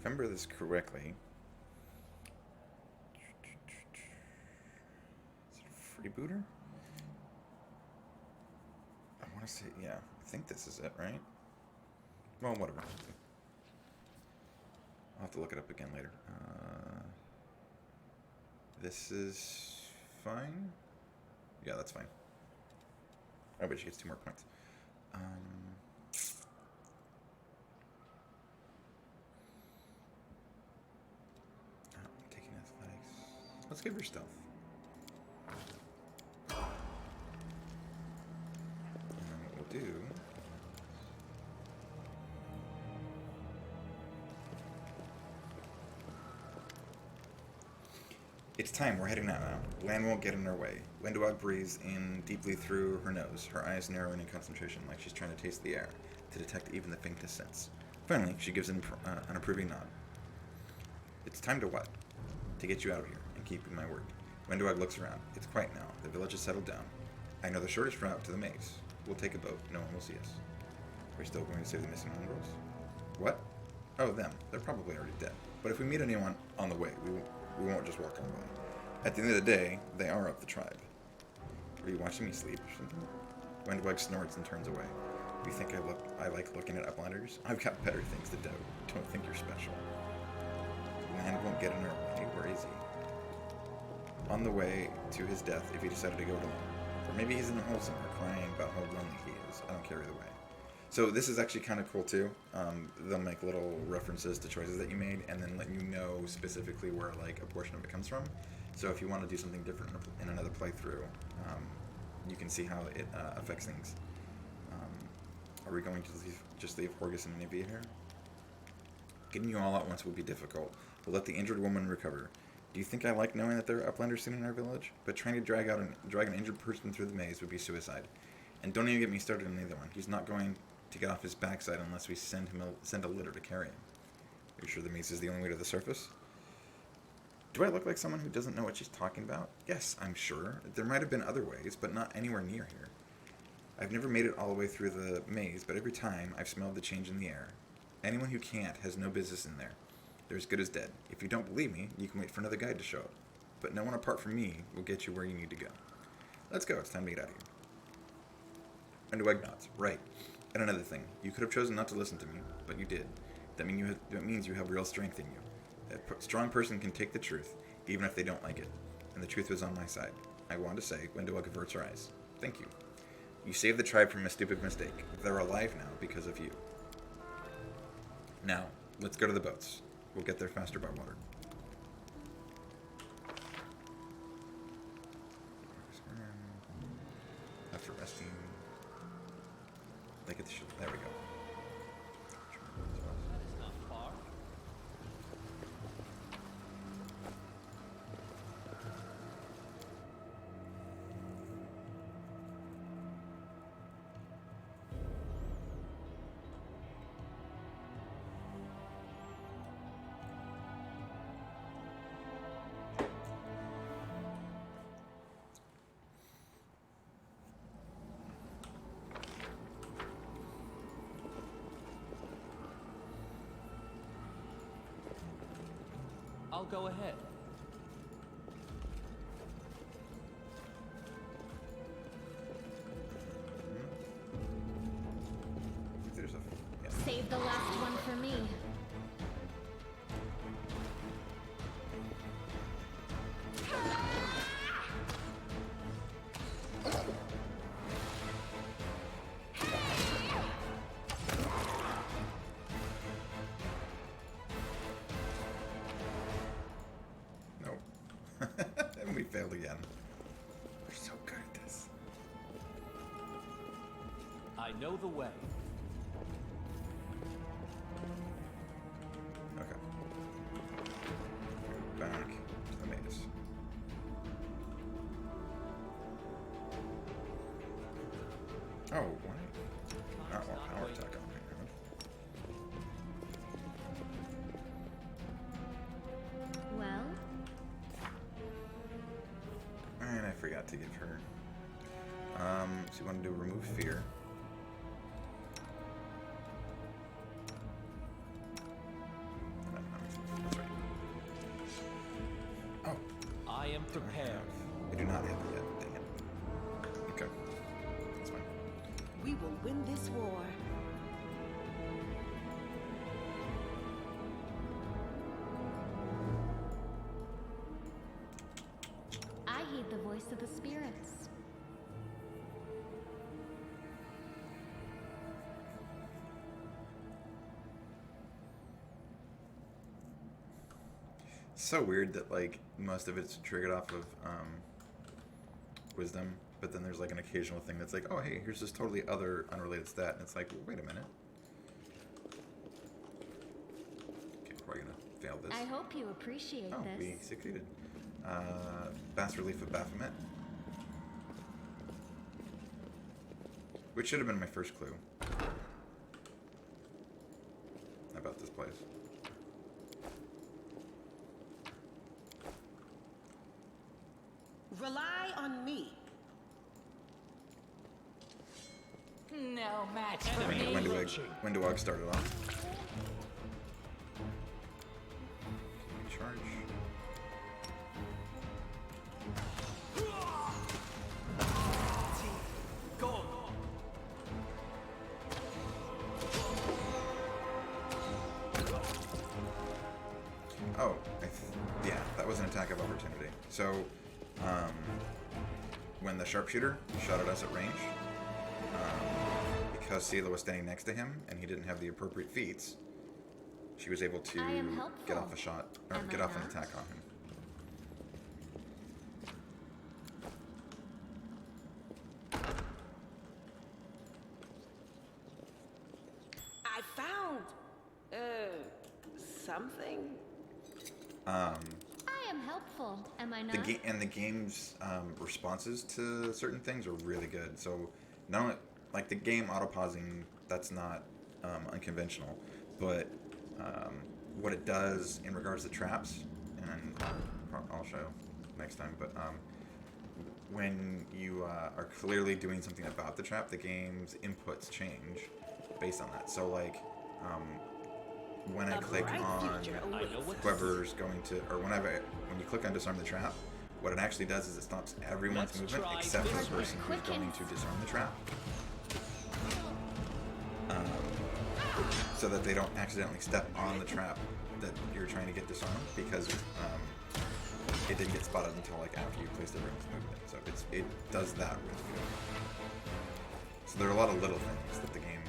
remember this correctly, is it a freebooter? I want to say, yeah, I think this is it, right? Well, whatever. I'll have to look it up again later. This is fine. Yeah, that's fine. I bet she gets 2 more points. I'm taking athletics. Let's give her stealth. And then what we'll do... It's time, we're heading out now. Land won't get in our way. Windwalk breathes in deeply through her nose, her eyes narrowing in concentration like she's trying to taste the air, to detect even the faintest sense. Finally, she gives an approving nod. It's time to what? To get you out of here, and keeping my word. Windwalk looks around. It's quiet now. The village has settled down. I know the shortest route to the maze. We'll take a boat. No one will see us. We're still going to save the missing mongrels? What? Oh, them. They're probably already dead. But if we meet anyone on the way, we won't just walk on by. At the end of the day, they are of the tribe. Were you watching me sleep or something? Windweg snorts and turns away. You think I like looking at uplanders? I've got better things to do. Don't think you're special. Land won't get in our way. Where is he? On the way to his death if he decided to go it alone. Or maybe he's in a hole somewhere crying about how lonely he is. I don't care either way. So this is actually kind of cool too. They'll make little references to choices that you made and then let you know specifically where like a portion of it comes from. So if you want to do something different in another playthrough, you can see how it affects things. Are we going to just leave Horgus and Nivea here? Getting you all at once will be difficult. We'll let the injured woman recover. Do you think I like knowing that there are uplanders sitting in our village? But trying to drag an injured person through the maze would be suicide. And don't even get me started on either one. He's not going to get off his backside unless we send a litter to carry him. Are you sure the maze is the only way to the surface? Do I look like someone who doesn't know what she's talking about? Yes, I'm sure. There might have been other ways, but not anywhere near here. I've never made it all the way through the maze, but every time I've smelled the change in the air. Anyone who can't has no business in there. They're as good as dead. If you don't believe me, you can wait for another guide to show up. But no one apart from me will get you where you need to go. Let's go. It's time to get out of here. And Weg nods. Right. And another thing. You could have chosen not to listen to me, but you did. That means you have real strength in you. A strong person can take the truth, even if they don't like it. And the truth was on my side. I want to say, Wendell averts her eyes. Thank you. You saved the tribe from a stupid mistake. They're alive now because of you. Now, let's go to the boats. We'll get there faster by water. After resting. Look at the ship. There we go. I'll go ahead. There's a... Yeah. Save the last one for me. And we failed again. We're so good at this. I know the way. Okay. Back to the maze. Oh, why? Not one power attack on me. Well, And I forgot to give her. So you want to do remove fear. I don't know. Prepare. I do not have it yet. Dang it. Okay. That's fine. We will win this war. I heed the voice of the spirits. So weird that like most of it's triggered off of wisdom, but then there's like an occasional thing that's like, oh hey, here's this totally other unrelated stat, and it's like, well, wait a minute. Okay, we're gonna fail this. I hope you appreciate Oh, this. we succeeded. Bas Relief of Baphomet. Which should have been my first clue about this place. Rely on me. No match for me. Windowag started off. Charge. Go. Oh, yeah, that was an attack of opportunity. So, when the sharpshooter shot at us at range, because Sela was standing next to him and he didn't have the appropriate feats, she was able to I am get helpful. off a shot, or Am get I off an not? attack on him. I found something. I am helpful, am I not? The game's responses to certain things are really good. So, not only, like the game auto pausing, that's not unconventional, but what it does in regards to traps, and I'll show next time. But when you are clearly doing something about the trap, the game's inputs change based on that. So, like when I click on whoever's going to, or when you click on disarm the trap, what it actually does is it stops everyone's Let's movement try except for this the person who's going to disarm the trap, so that they don't accidentally step on the trap that you're trying to get disarmed, because it didn't get spotted until like after you placed everyone's movement. So it does that really good. So there are a lot of little things that the game.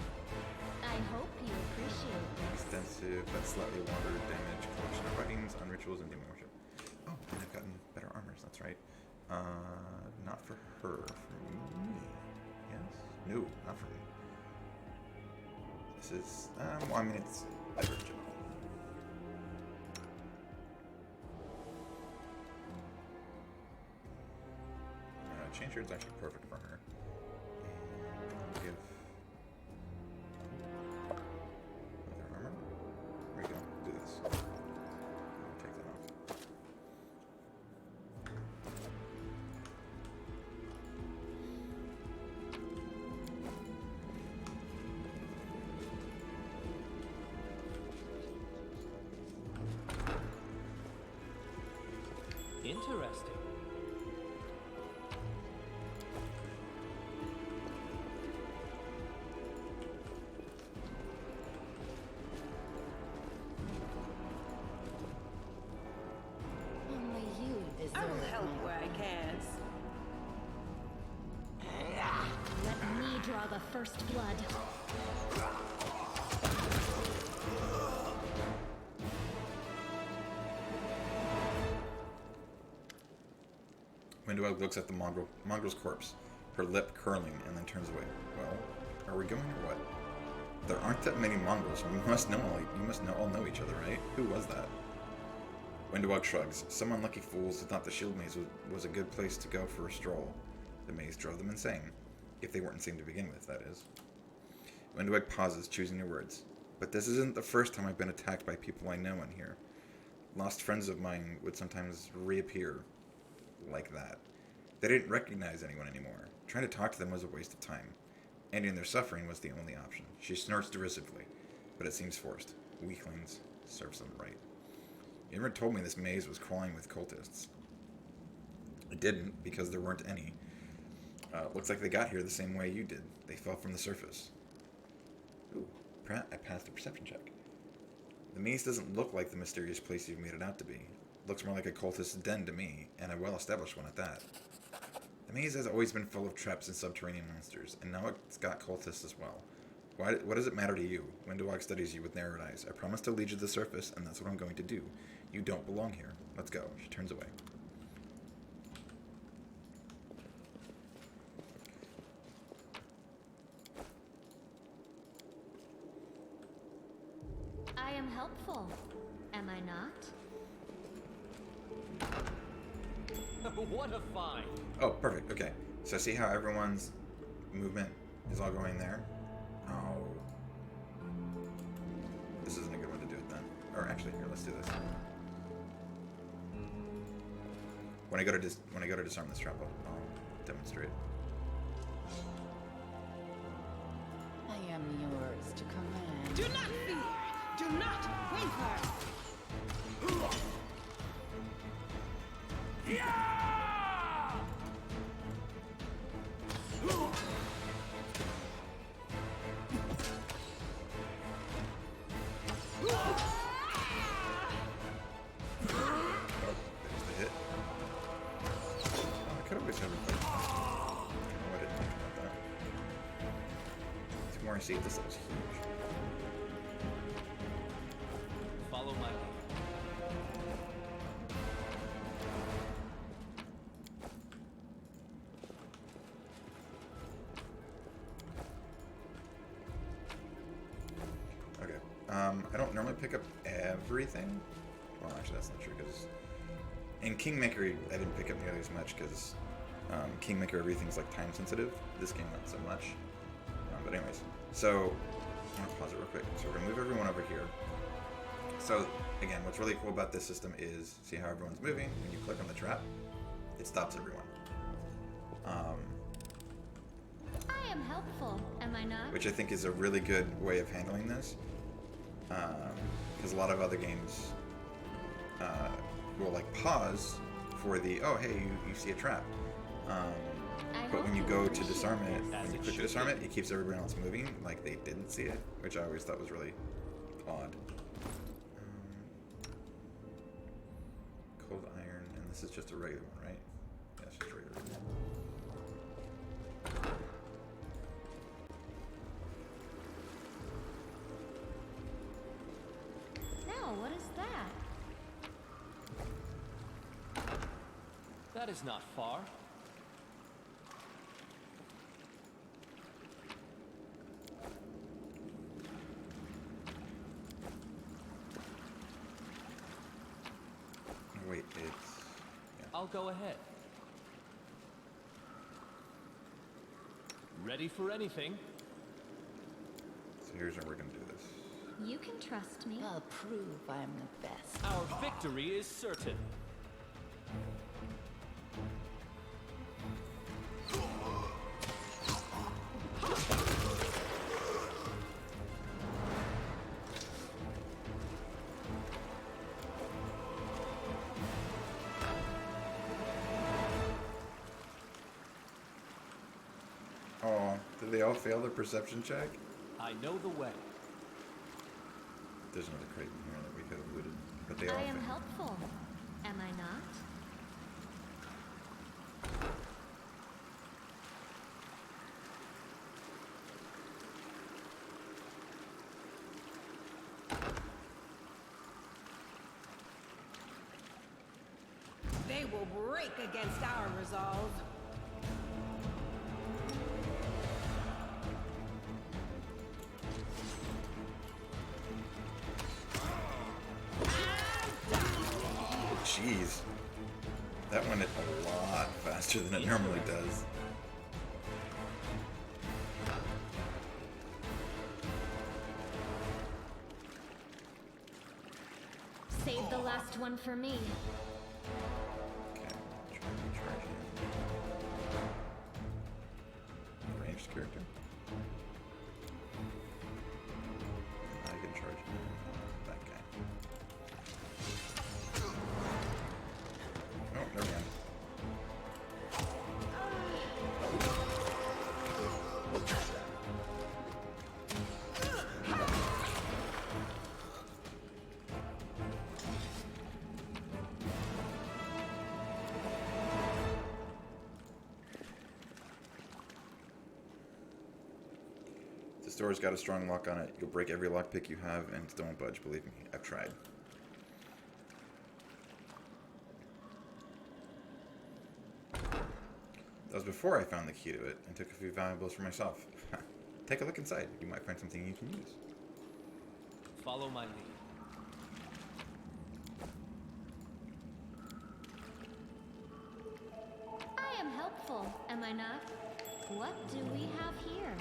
I hope you appreciate this. Extensive but slightly watered damage collection of writings on rituals and demon worship. Oh, and I've gotten better armors, that's right. Not for her, for me. Yes? No, not for me. This is, well, I mean, it's better in general. Chain shard's actually perfect for her. And I'll give other armor. There we go. Do this. Take that off. Interesting. Only you deserve I will help my where I can. Let me draw the first blood. Windowag looks at the mongrel's corpse, her lip curling, and then turns away. Well, are we going or what? There aren't that many mongrels. You must all know each other, right? Who was that? Windowag shrugs. Some unlucky fools who thought the shield maze was a good place to go for a stroll. The maze drove them insane. If they weren't insane to begin with, that is. Windowag pauses, choosing her words. But this isn't the first time I've been attacked by people I know in here. Lost friends of mine would sometimes reappear like that. They didn't recognize anyone anymore. Trying to talk to them was a waste of time. Ending their suffering was the only option. She snorts derisively, but it seems forced. Weaklings serves them right. You never told me this maze was crawling with cultists. It didn't, because there weren't any. Looks like they got here the same way you did. They fell from the surface. Ooh, I passed a perception check. The maze doesn't look like the mysterious place you've made it out to be. It looks more like a cultist's den to me, and a well-established one at that. The maze has always been full of traps and subterranean monsters, and now it's got cultists as well. What does it matter to you? Windowalk studies you with narrowed eyes. I promised to lead you to the surface, and that's what I'm going to do. You don't belong here. Let's go. She turns away. I am helpful. Am I not? What a find! Oh, perfect. Okay. So see how everyone's movement is all going there? Oh. This isn't a good one to do it then. Or actually, here, let's do this. When I go to disarm this trap, I'll demonstrate. I am yours to command. Do not fear. Do not waver. There's the hit. I could always have it. I didn't think about that. The more I see this, was huge. Follow my lead. Okay. I don't normally pick up everything. Well, actually, that's not true, because in Kingmaker, I didn't pick up nearly as much, because Kingmaker, everything's like time sensitive. This game, not so much. But anyways, so I'm gonna pause it real quick. So we're gonna move everyone over here. So again, what's really cool about this system is, see how everyone's moving? When you click on the trap, it stops everyone. I am helpful. Am I not? Which I think is a really good way of handling this. Because a lot of other games will like pause for the, oh hey, you see a trap. But when you go to disarm it, when you click to disarm it, it keeps everyone else moving like they didn't see it, which I always thought was really odd. Cold iron, and this is just a regular one, right? Yeah, it's just a regular one. Now, what is that? That is not far. Oh, wait, it's... Yeah. I'll go ahead. Ready for anything? So here's how we're gonna do this. You can trust me. I'll prove I'm the best. Our victory is certain. Oh, did they all fail their perception check? I know the way. There's another crate in here that we could have looted, but they all I am failed. helpful. Am I not? They will break against our resolve. Jeez. That went a lot faster than it normally does. Save the last one for me. Okay, try to charge him. Ranged character. I can charge him. That guy. Oh, never mind. This door's got a strong lock on it. You'll break every lockpick you have, and it won't budge. Believe me, I've tried. That was before I found the key to it and took a few valuables for myself. Take a look inside. You might find something you can use. Follow my lead. I am helpful, am I not? What do we have here?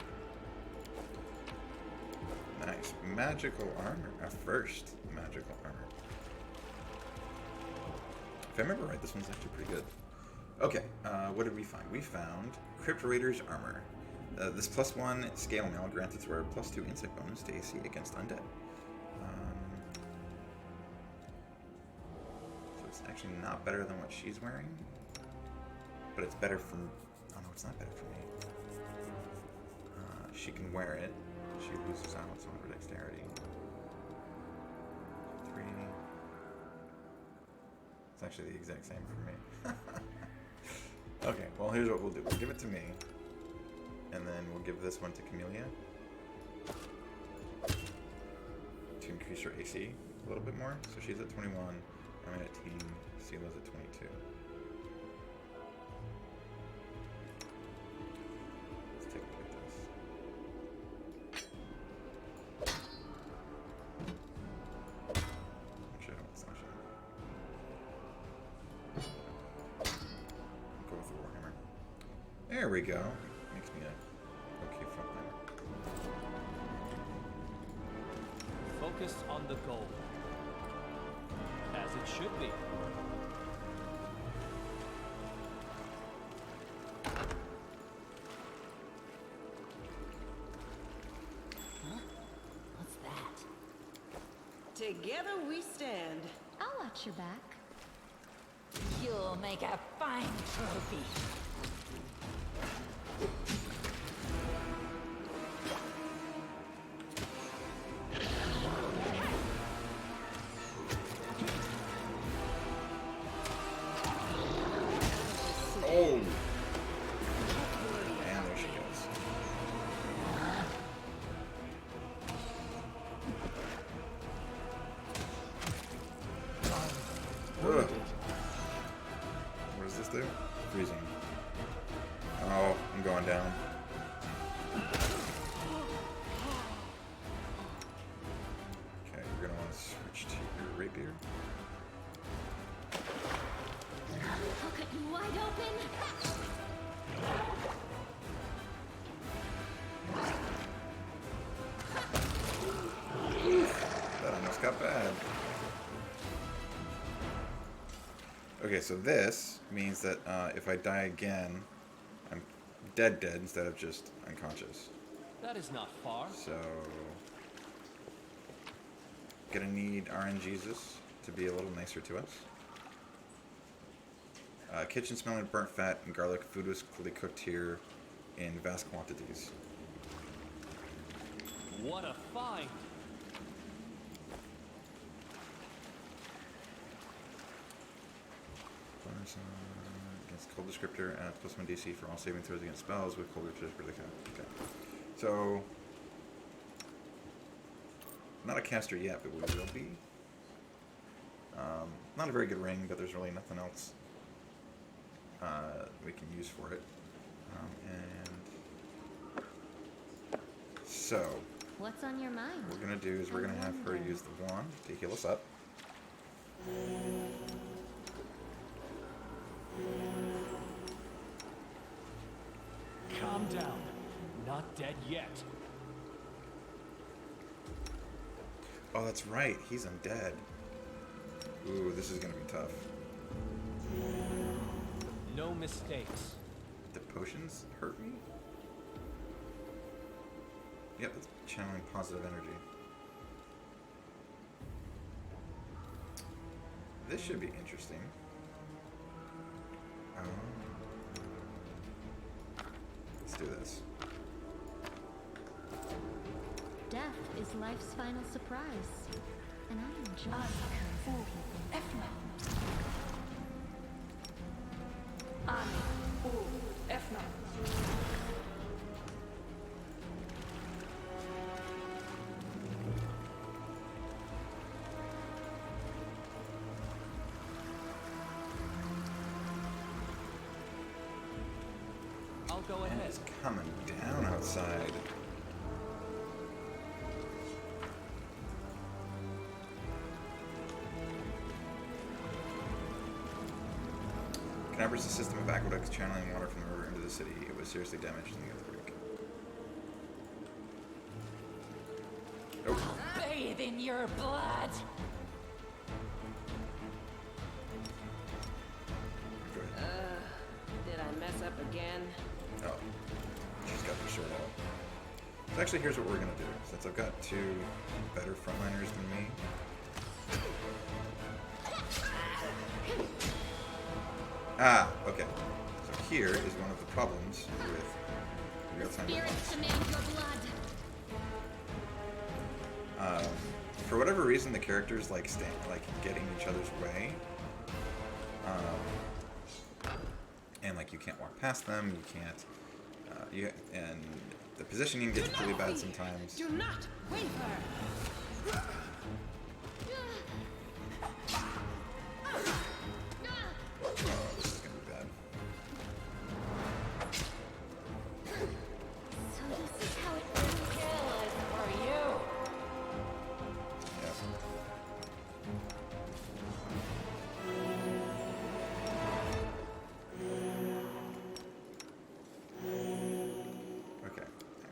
Nice. Magical armor. Our first magical armor. If I remember right, this one's actually pretty good. Okay, what did we find? We found Crypt Raider's armor. This +1 scale mail grants its wearer +2 insect bonus to AC against undead. So it's actually not better than what she's wearing, but it's better for... Oh no, it's not better for me. She can wear it. She loses out some of her dexterity. 3. It's actually the exact same for me. Okay, well here's what we'll do. We'll give it to me, and then we'll give this one to Camellia to increase her AC a little bit more. So she's at 21, I'm at 18, Sela's at 22. Let's take a look at this. Actually, I don't want Sasha. Go with the Warhammer. There we go. Makes me a okay frontliner. Focus on the goal. As it should be. What's that? Together we stand. I'll watch your back. You'll make a fine trophy. Oh! And there she goes. Ugh. What does this do? Freezing. Oh, I'm going down. Okay, you're gonna want to switch to your rapier. I'll cut you wide open. That almost got bad. Okay, so this means that if I die again, I'm dead instead of just unconscious. That is not far. So, gonna need RNGesus to be a little nicer to us. Kitchen smelling burnt fat and garlic. Food was fully cooked here in vast quantities. What a find! Bonus against cold descriptor adds +1 DC for all saving throws against spells with cold descriptor. Okay. So, not a caster yet, but we will be. Not a very good ring, but there's really nothing else we can use for it. And so, What's on your mind? what we're gonna do is we're gonna have her use the wand to heal us up. Calm down. Not dead yet. Oh, that's right. He's undead. Ooh, this is gonna be tough. No mistakes. The potions hurt me? Yep, it's channeling positive energy. This should be interesting. Let's do this. Death is life's final surprise. And I enjoy surprising people. go And ahead. it's coming down outside. Kenabres' system of aqueducts channeling water from the river into the city. It was seriously damaged in the earthquake. Oh, Bathe in your blood. go ahead. Did I mess up again? Oh, she's got her shirt out. So actually, here's what we're gonna do. Since I've got two better frontliners than me. Ah, okay. So here is one of the problems with real-time Spirits response. demand your blood. For whatever reason, the characters like getting each other's way, and like you can't walk past them. You can't. And the positioning gets really bad sometimes. Do not waver! Oh, this is gonna be bad. So this is how it Kill is for you. Yeah. Okay.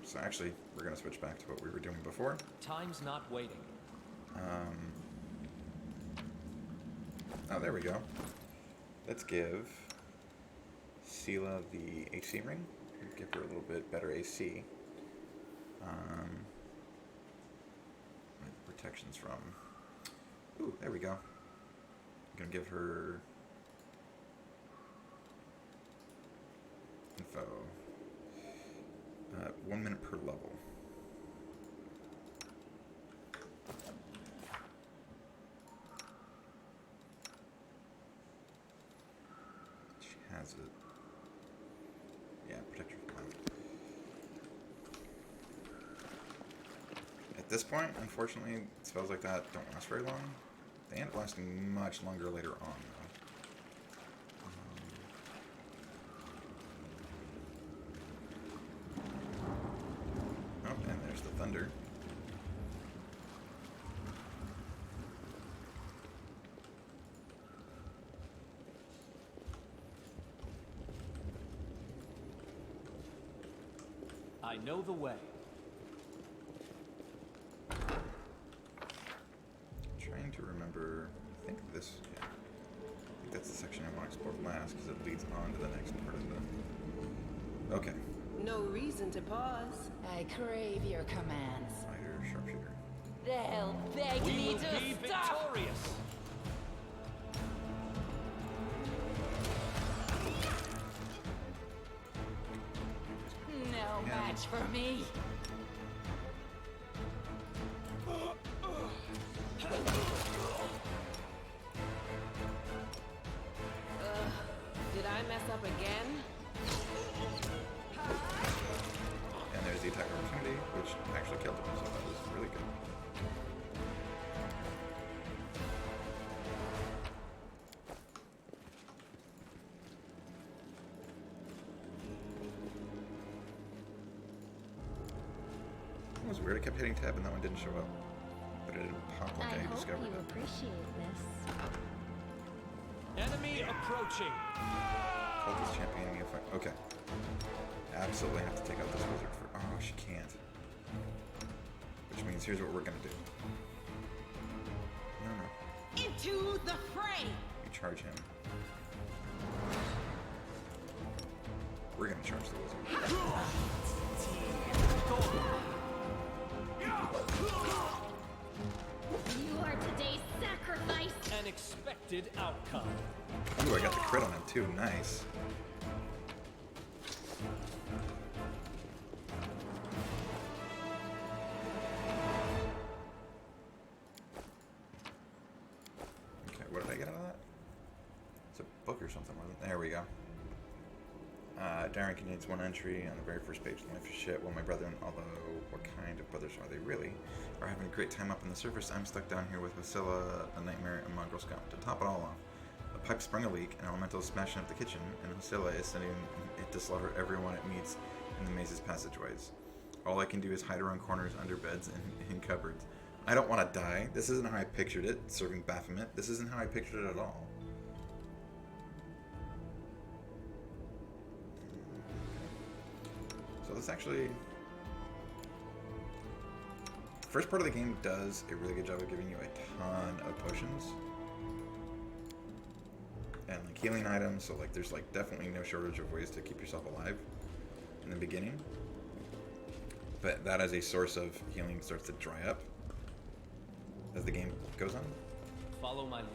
So actually, we're gonna switch back to what we were doing before. Time's not waiting. Oh, there we go. Let's give Sela the AC ring. Give her a little bit better AC. Where the protection's from. Ooh, there we go. I'm gonna give her info. 1 minute per level. She has it. Yeah, protect your flank. At this point, unfortunately, spells like that don't last very long. They end up lasting much longer later on, though. Oh, and there's the thunder. I know the way. Trying to remember. I think this. Yeah. I think that's the section I want to explore last because it leads on to the next part of the. Okay. No reason to pause. I crave your commands. Fighter, sharpshooter. They'll beg We me will be to stop. victorious. No match for me. Did I mess up again? And there's the attack opportunity, which actually killed him, so that was really good. It was weird. I kept hitting tab and that one didn't show up. But it didn't pop like I I hope discovered you it. appreciate this. Enemy approaching. Cultist championing a fight. Okay. Absolutely have to take out this wizard for. Oh, she can't. Which means here's what we're gonna do. No, no. Into the fray! You charge him. We're gonna charge the wizard. You are today's sacrifice. An expected outcome. Ooh, I got the crit on him too. Nice. Okay, what did I get out of that? It's a book or something, wasn't it? There we go. Darren contains one entry on the very first page. Life is shit. Well, my brethren, although what kind of brothers are they really, are having a great time up on the surface. I'm stuck down here with Wasilla, a nightmare, and Mongrel Scum. To top it all off, a A pipe sprung a leak, an elemental is smashing up the kitchen, and Hosilla is sending it to slaughter everyone it meets in the maze's passageways. All I can do is hide around corners, under beds, and in cupboards. I don't want to die. This isn't how I pictured it, serving Baphomet. This isn't how I pictured it at all. So this actually... First part of the game does a really good job of giving you a ton of potions. And like healing items, so like there's like definitely no shortage of ways to keep yourself alive in the beginning. But that as a source of healing starts to dry up as the game goes on. Follow my lead.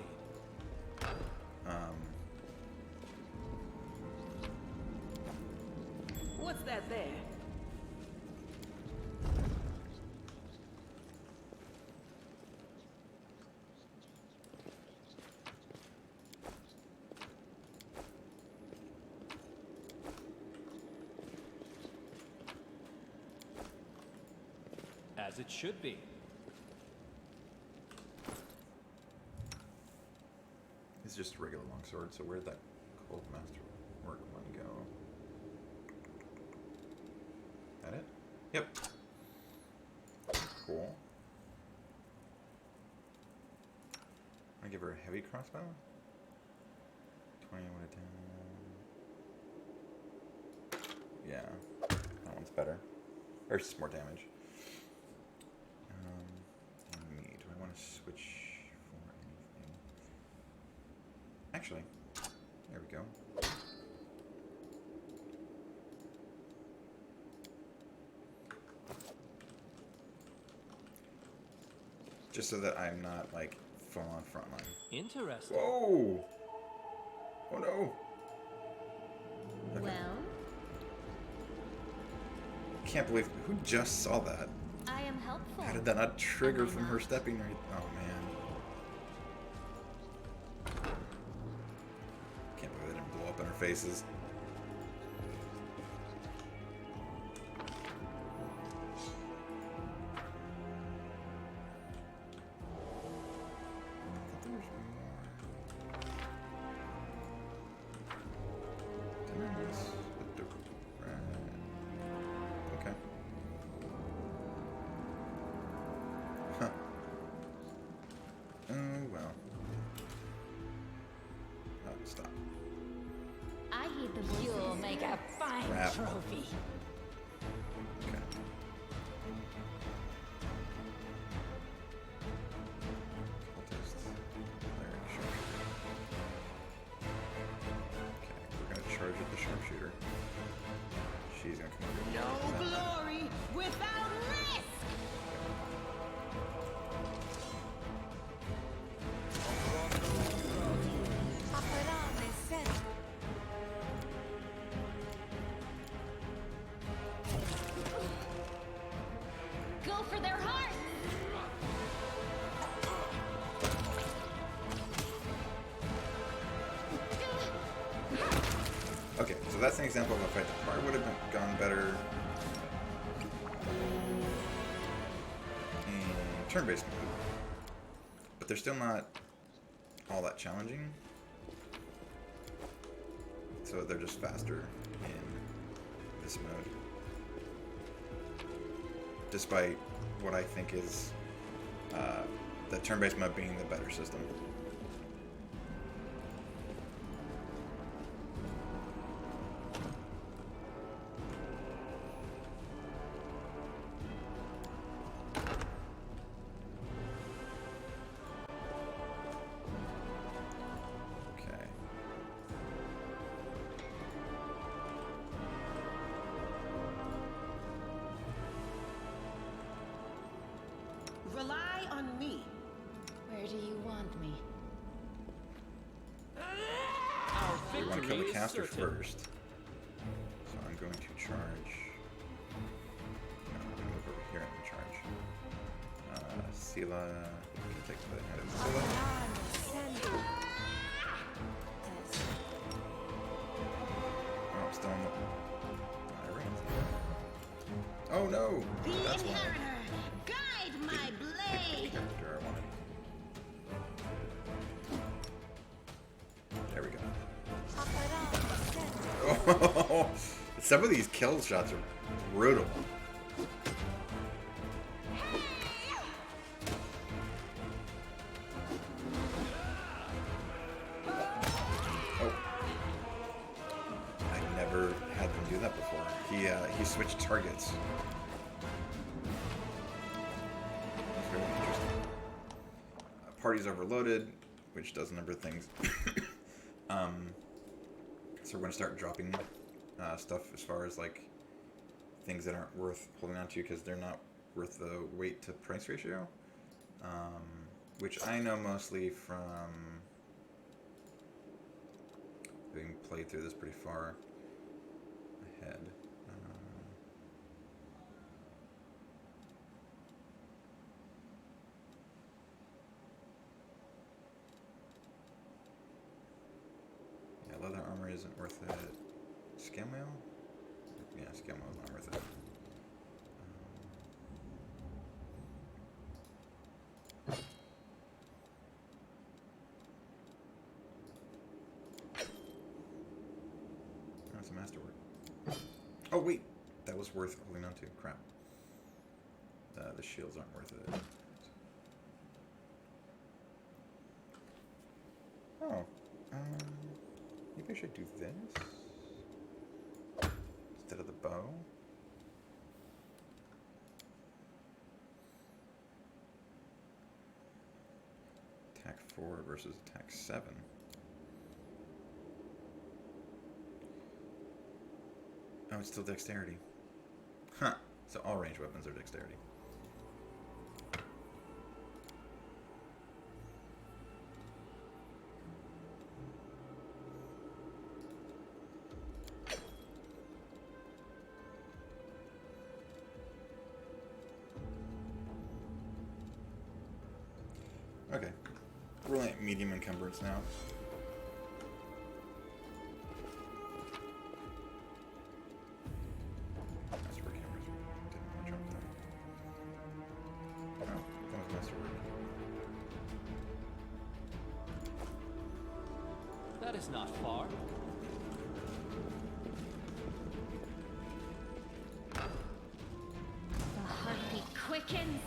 What's that there? As it should be. It's just a regular longsword, so where'd that cold master work one go? That it? Yep. Cool. I give her a heavy crossbow. 20 would have done. Yeah, that one's better. Or it's just more damage. And me, do I want to switch for anything? Actually, there we go. Just so that I'm not like full on frontline. Interesting. Whoa! Oh no! Okay. Well, Can't believe who just saw that. I am helpful. How did that not trigger Am I from her not? stepping right? Oh man! Can't believe they didn't blow up in our faces. I thought there was more. Kenabres, but right. Okay. Huh. Oh well. Oh, stop. I heed the voices. You'll make a fine Crap. trophy. Okay. Cultist. Cleric, sharpshooter. Okay, we're gonna charge at the sharpshooter. She's gonna come over. No glory without risk! Go for their hearts! Okay, so that's an example of a fight that probably would have gone better in turn-based mode. But they're still not all that challenging. So they're just faster in this mode. Despite what I think is the turn-based mode being the better system. Okay. Rely on me. Where do you want me? Our We want to victory kill the is caster certain. first. So I'm going to charge. No, I'm going to move over here and charge. Sela. We can take the head of Sela. Oh, I'm still in the. Oh no! The That's why. inheritor, guide my Pick the blade. character I wanted. Some of these kill shots are brutal. Oh. I never had them do that before. He switched targets. That's very interesting. Party's overloaded, which does a number of things. So we're going to start dropping stuff as far as like things that aren't worth holding on to because they're not worth the weight to price ratio, which I know mostly from having played through this pretty far ahead. Yeah, leather armor isn't worth it. Scale mail? Yeah, scale mail is not worth it. That's a masterwork. Oh wait, that was worth holding on to. Crap. The shields aren't worth it. Oh, maybe I should do this instead of the bow. Attack 4 versus attack 7. Oh, it's still dexterity. Huh. So all ranged weapons are dexterity. Okay. Rolling at medium encumbrance now. Masterwork cameras. Didn't want to jump that. Oh, that was masterwork. That is not far. The heartbeat quickens.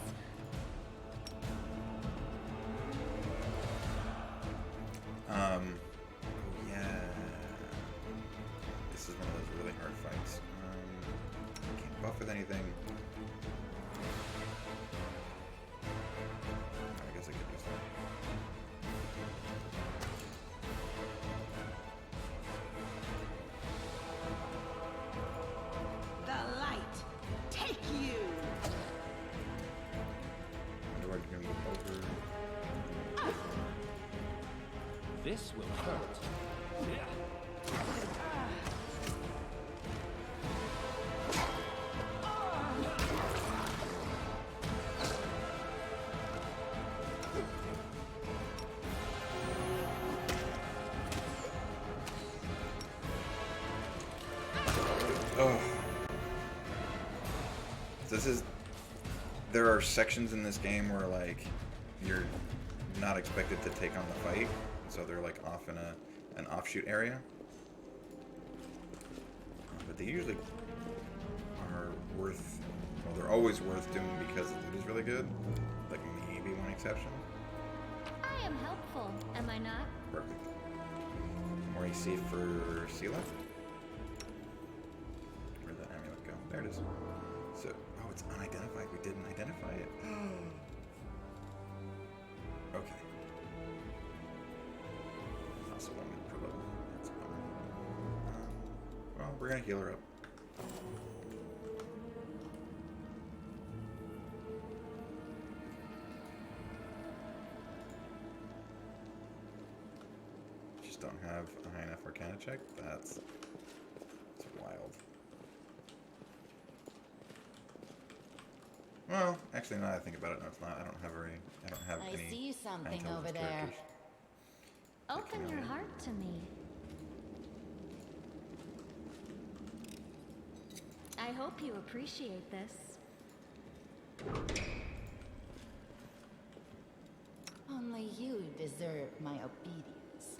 Yeah. This is one of those really hard fights. Can't buff with anything. I guess I could use that. The light, take you! Wonder why you can move over. This will hurt. Yeah. Oh. There are sections in this game where like you're not expected to take on the fight, so they're like off in an offshoot area. But they usually are worth, well, they're always worth doing because the loot is really good. Like maybe one exception. I am helpful, am I not? Perfect. More AC for Sela. Where'd that amulet go? There it is. So, oh, it's unidentified. We didn't identify it. Okay. Also one minute per level. That's a bummer. Well, we're gonna heal her up. Just don't have a high enough Arcana check. That's wild. Well, actually, now that I think about it, no, it's not. I don't have I any. see something intelligence over there. characters. Open your heart to me. I hope you appreciate this. Only you deserve my obedience.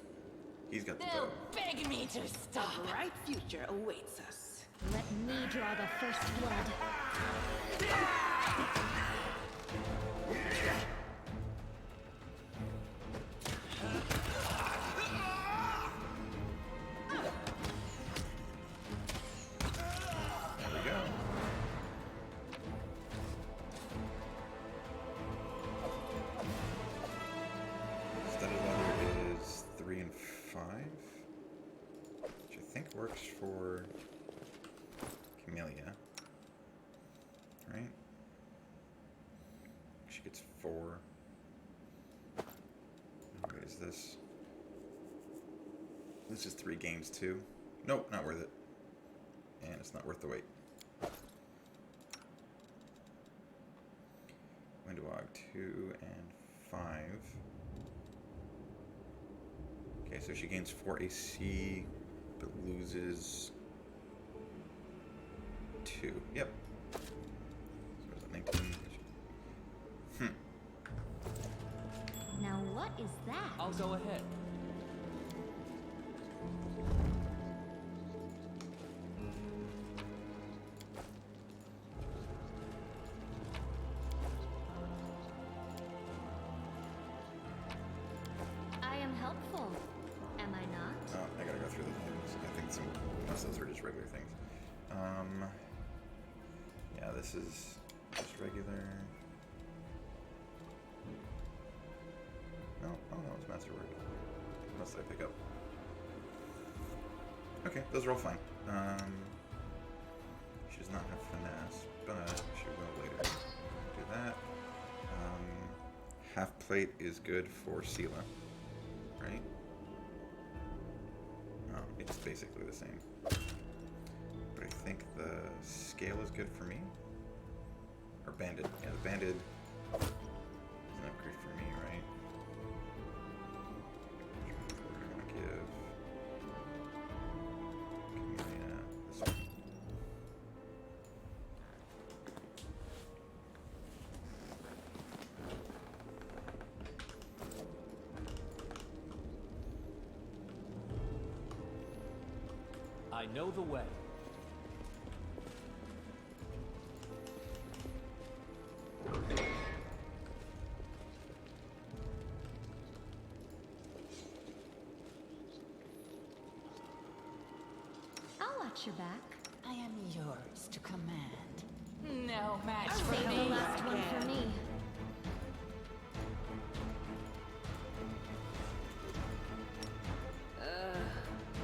He's got the They'll bow. beg me to A stop. bright future awaits us. Let me draw the first blood. There we go. Studded leather is 3 and 5, which I think works for Camellia, right? She gets 4. What is this? This is 3 games too. Nope, not worth it. And it's not worth the wait. Windowog 2 and 5. Okay, so she gains 4 AC, but loses 2. Yep. So is it 19? Now what is that? I'll go ahead. I am helpful. Am I not? Oh, I gotta go through the things. I think most of those are just regular things. Yeah, this is just regular. No, oh no, it's masterwork. What else did I pick up? Okay, those are all fine. She does not have finesse, but she will later. Do that. Half plate is good for Sela, right? Oh, it's basically the same. But I think the scale is good for me. Or banded. Yeah, the banded is an upgrade for me, right? What do I want to give? Camellia this one. I know the way. I'll watch your back. I am yours to command. No match for Save the me. last one for me.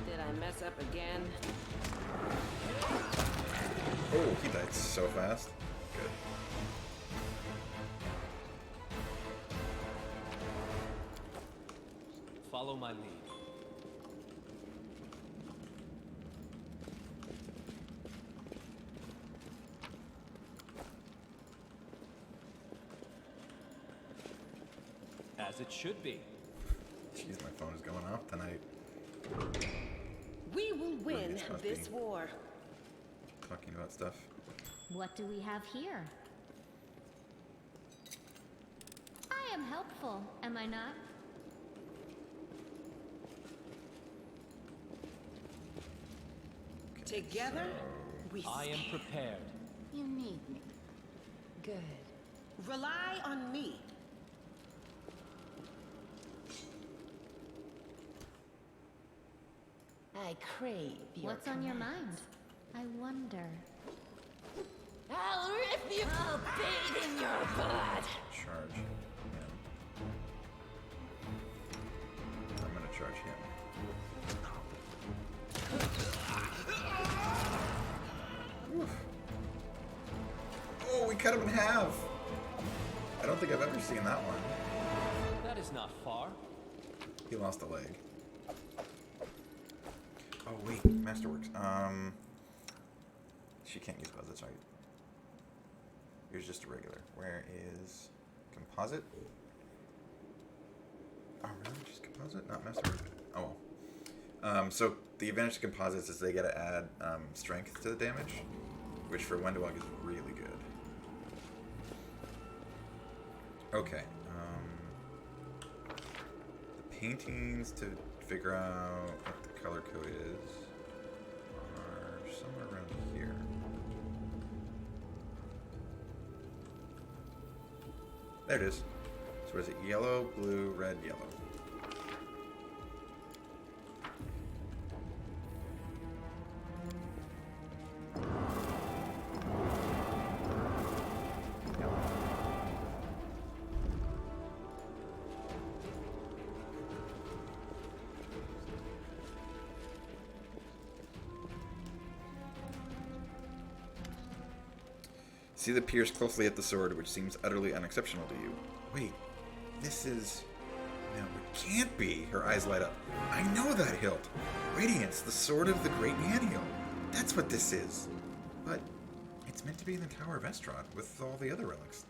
Did I mess up again? Oh, he died so fast. Good. Follow my lead. As it should be. Jeez, my phone is going off tonight. We will win It's must this be. war. Talking about stuff. What do we have here? I am helpful, am I not? Together, we I am stand. prepared. You need me. Good. Rely on me. I crave your What's on your command. mind? I wonder. I'll rip you. I'll bathe in your blood. Charge him. I'm gonna charge him. Oof. Oh, we cut him in half! I don't think I've ever seen that one. That is not far. He lost a leg. Oh wait, Masterworks. She can't use bows, that's right. Here's just a regular. Where is composite? Oh really? Just composite? Not Masterworks? Oh well. So the advantage to composites is they get to add strength to the damage, which for Wendewog is really good. Okay. The paintings to figure out what the color code is are somewhere around There it is. So what is it? Yellow, blue, red, yellow. See the pierce closely at the sword, which seems utterly unexceptional to you. Wait, this is... No, it can't be. Her eyes light up. I know that hilt. Radiance, the sword of the great Yaniel. That's what this is. But it's meant to be in the Tower of Estrad with all the other relics.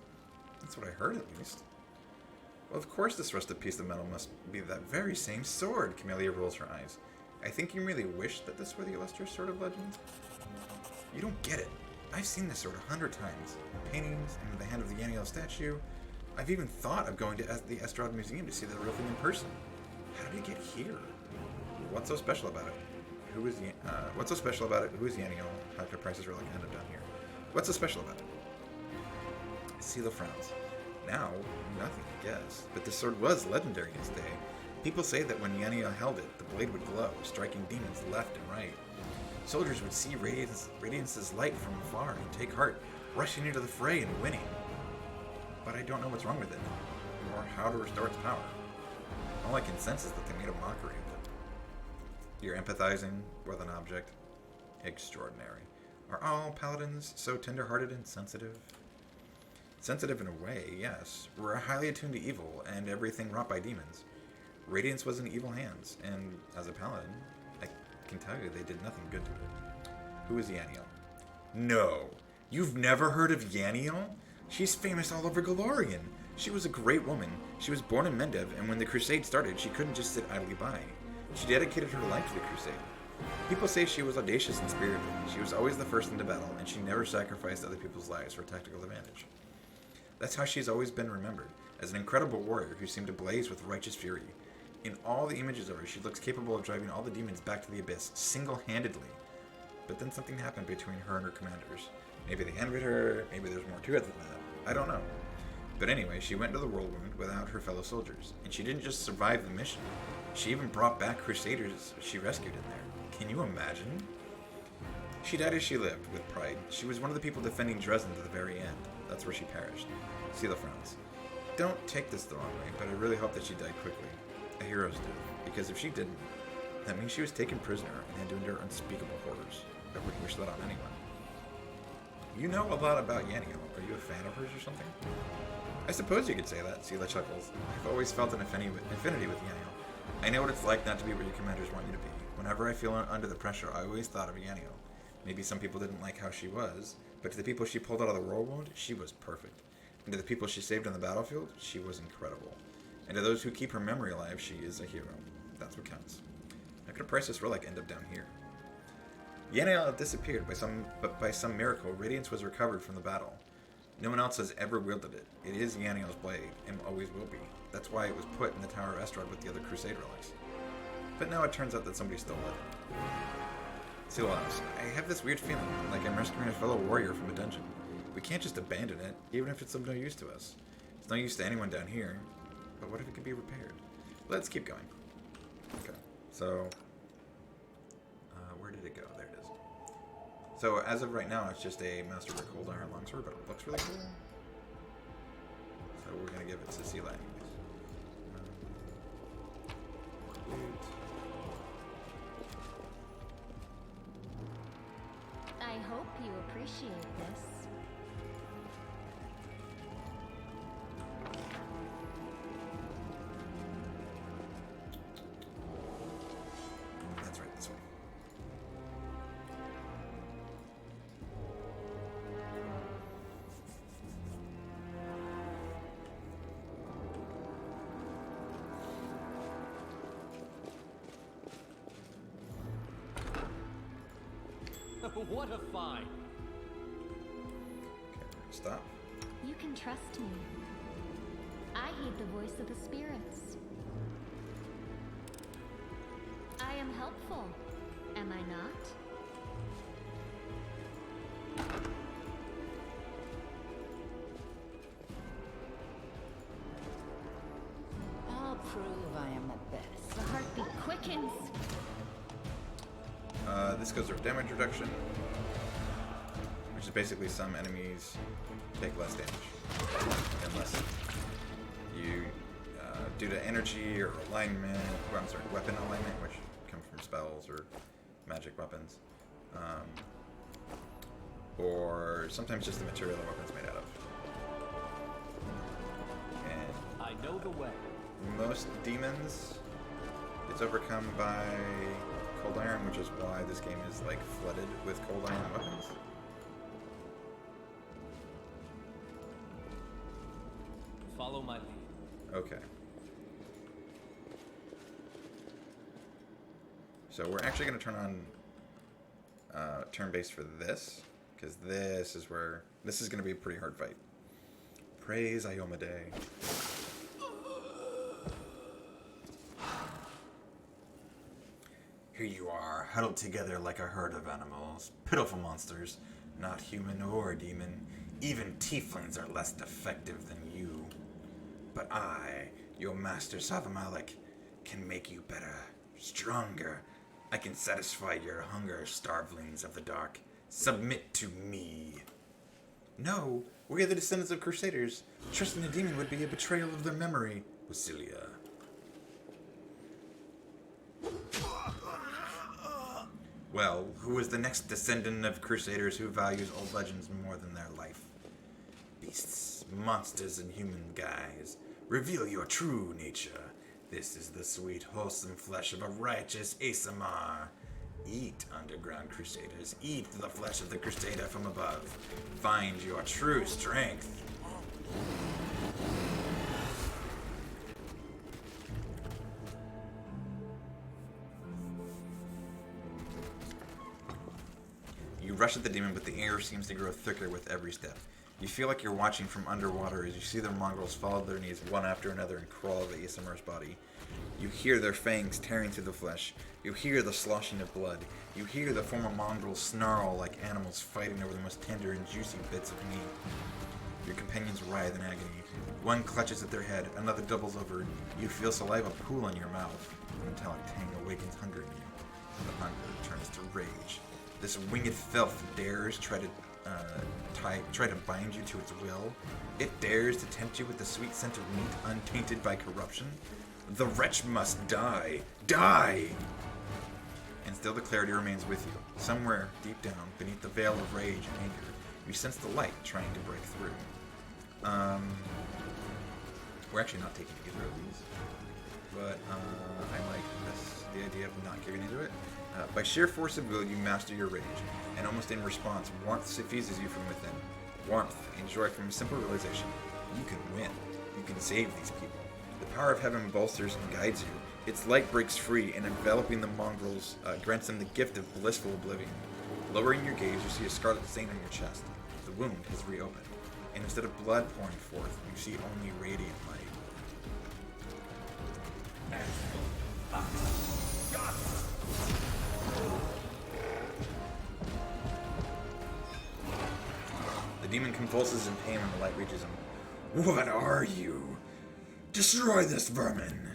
That's what I heard, at least. Well, of course this rusted piece of metal must be that very same sword. Camellia rolls her eyes. I think you really wish that this were the illustrious sword of legend. You don't get it. I've seen this sword 100 times. In paintings, and in the hand of the Yaniel statue. I've even thought of going to the Estrad Museum to see the real thing in person. How did it get here? What's so special about it? What's so special about it? Who is Yaniel? How could Price's relic end up down here? What's so special about it? Sela frowns. Now, nothing, I guess. But this sword was legendary in its day. People say that when Yaniel held it, the blade would glow, striking demons left and right. Soldiers would see Radiance's light from afar and take heart, rushing into the fray and winning. But I don't know what's wrong with it, or how to restore its power. All I can sense is that they made a mockery of it. You're empathizing with an object? Extraordinary. Are all paladins so tender-hearted and sensitive? Sensitive in a way, yes. We're highly attuned to evil and everything wrought by demons. Radiance was in evil hands, and as a paladin, I can tell you they did nothing good to it. Who is Yaniel? No! You've never heard of Yaniel? She's famous all over Galorian. She was a great woman. She was born in Mendev, and when the crusade started, she couldn't just sit idly by. She dedicated her life to the crusade. People say she was audacious and spirited. She was always the first into battle, and she never sacrificed other people's lives for tactical advantage. That's how she's always been remembered, as an incredible warrior who seemed to blaze with righteous fury. In all the images of her, she looks capable of driving all the demons back to the abyss, single-handedly. But then something happened between her and her commanders. Maybe they envied her, maybe there's more to it than that. I don't know. But anyway, she went to the Whirlwind without her fellow soldiers, and she didn't just survive the mission. She even brought back crusaders she rescued in there. Can you imagine? She died as she lived, with pride. She was one of the people defending Dresden to the very end. That's where she perished. Sela frowns. Don't take this the wrong way, but I really hope that she died quickly. A hero's death. Because if she didn't, that means she was taken prisoner and had to endure unspeakable horrors. I wouldn't wish that on anyone. You know a lot about Yaniel. Are you a fan of hers or something? I suppose you could say that, Sela chuckles. I've always felt an affinity with Yaniel. I know what it's like not to be where your commanders want you to be. Whenever I feel under the pressure, I always thought of Yaniel. Maybe some people didn't like how she was, but to the people she pulled out of the whirlwind, she was perfect. And to the people she saved on the battlefield, she was incredible. And to those who keep her memory alive, she is a hero. That's what counts. How could a priceless relic end up down here? Yaniel had disappeared, but by some miracle, Radiance was recovered from the battle. No one else has ever wielded it. It is Yaniel's blade, and always will be. That's why it was put in the Tower of Estrad with the other Crusade relics. But now it turns out that somebody stole it. Sela laughs. I have this weird feeling, like I'm rescuing a fellow warrior from a dungeon. We can't just abandon it, even if it's of no use to us. It's no use to anyone down here. But what if it could be repaired? Let's keep going. Okay, so... where did it go? There it is. So, as of right now, it's just a Masterwork Cold Iron Longsword, but it looks really cool. So, we're going to give it to Sela anyways. I hope you appreciate this. That's right, this one. What a find! Okay, stop. You can trust me. I heed the voice of the spirits. I am helpful, am I not? Shurikens! This goes over damage reduction, which is basically some enemies take less damage unless you, due to energy or alignment, well, I'm sorry, weapon alignment, which comes from spells or magic weapons, or sometimes just the material the weapon's made out of. And I know the way. most demons, it's overcome by cold iron, which is why this game is like flooded with cold iron weapons. Follow my lead. Okay. So we're actually going to turn on turn-based for this, because this is going to be a pretty hard fight. Praise Iomade. Here you are, huddled together like a herd of animals. Pitiful monsters, not human or demon. Even tieflings are less defective than you. But I, your master Savamalek, can make you better, stronger. I can satisfy your hunger, starvelings of the dark. Submit to me. No, we are the descendants of Crusaders. Trusting a demon would be a betrayal of their memory, Wasilia. Well, who is the next descendant of Crusaders who values old legends more than their life? Beasts, monsters, and human guise, reveal your true nature. This is the sweet, wholesome flesh of a righteous Asamar. Eat, underground Crusaders. Eat the flesh of the Crusader from above. Find your true strength. You rush at the demon, but the air seems to grow thicker with every step. You feel like you're watching from underwater as you see the mongrels fall to their knees one after another and crawl over the Asamar's body. You hear their fangs tearing through the flesh. You hear the sloshing of blood. You hear the former mongrels snarl like animals fighting over the most tender and juicy bits of meat. Your companions writhe in agony. One clutches at their head, another doubles over. You feel saliva pool in your mouth. A metallic tang awakens hunger in you. The hunger turns to rage. This winged filth dares try to bind you to its will. It dares to tempt you with the sweet scent of meat untainted by corruption. The wretch must die. Die! And still the clarity remains with you. Somewhere deep down, beneath the veil of rage and anger, you sense the light trying to break through. We're actually not taking either of these, but I like this, the idea of not giving into it. By sheer force of will, you master your rage, and almost in response, warmth suffuses you from within. Warmth and joy from a simple realization. You can win. You can save these people. The power of heaven bolsters and guides you. Its light breaks free, and enveloping the mongrels grants them the gift of blissful oblivion. Lowering your gaze, you see a scarlet stain on your chest. The wound has reopened, and instead of blood pouring forth, you see only radiant light. The demon convulses in pain when the light reaches him. What are you? Destroy this vermin!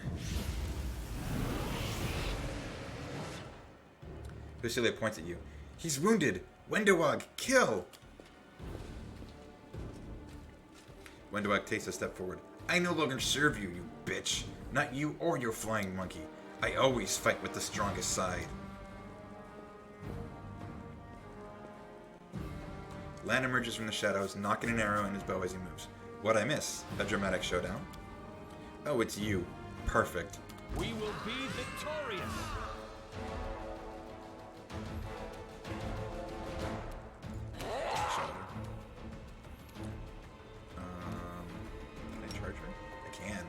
Lucilia points at you. He's wounded! Wendowag, kill! Wendowag takes a step forward. I no longer serve you, you bitch. Not you or your flying monkey. I always fight with the strongest side. Lan emerges from the shadows, knocking an arrow in his bow as he moves. What'd I miss? A dramatic showdown? Oh, it's you. Perfect. We will be victorious. Shoulder. Can I charge her? I can.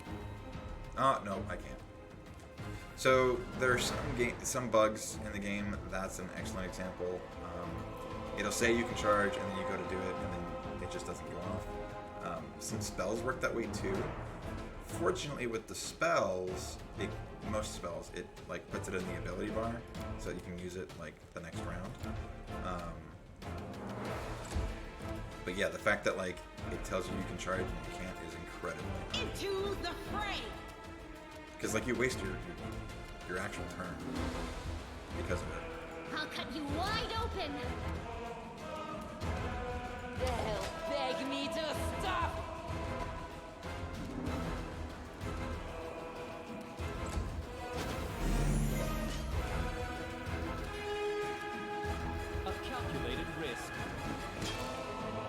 Oh, no, I can't. So, there are some bugs in the game. That's an excellent example. It'll say you can charge, and then you go to do it, and then it just doesn't go off. Some spells work that way too. Fortunately, with the spells, most spells, it like puts it in the ability bar, so that you can use it like the next round. But yeah, the fact that like it tells you can charge and you can't is incredible. Into the fray! Because like you waste your your actual turn because of it. I'll cut you wide open. They'll beg me to stop. A calculated risk.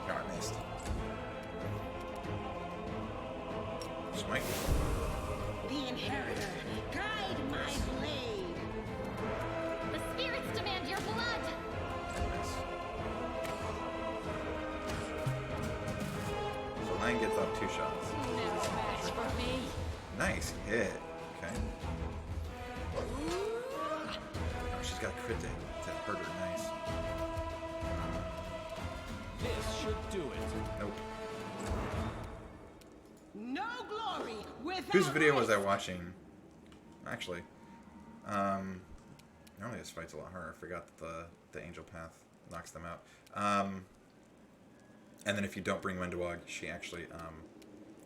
Oh, I missed. Smite. The Inheritor, guide my blade. The spirits demand your blood. Nice. So Lion gets off 2 shots. No match for me. Nice hit. Okay. Oh, she's got a crit to hurt her. Nice. This should do it. Nope. No glory without Whose video was I risk. watching? Actually, normally this fight's a lot harder. I forgot that the angel path knocks them out. And then if you don't bring Wendewog, she actually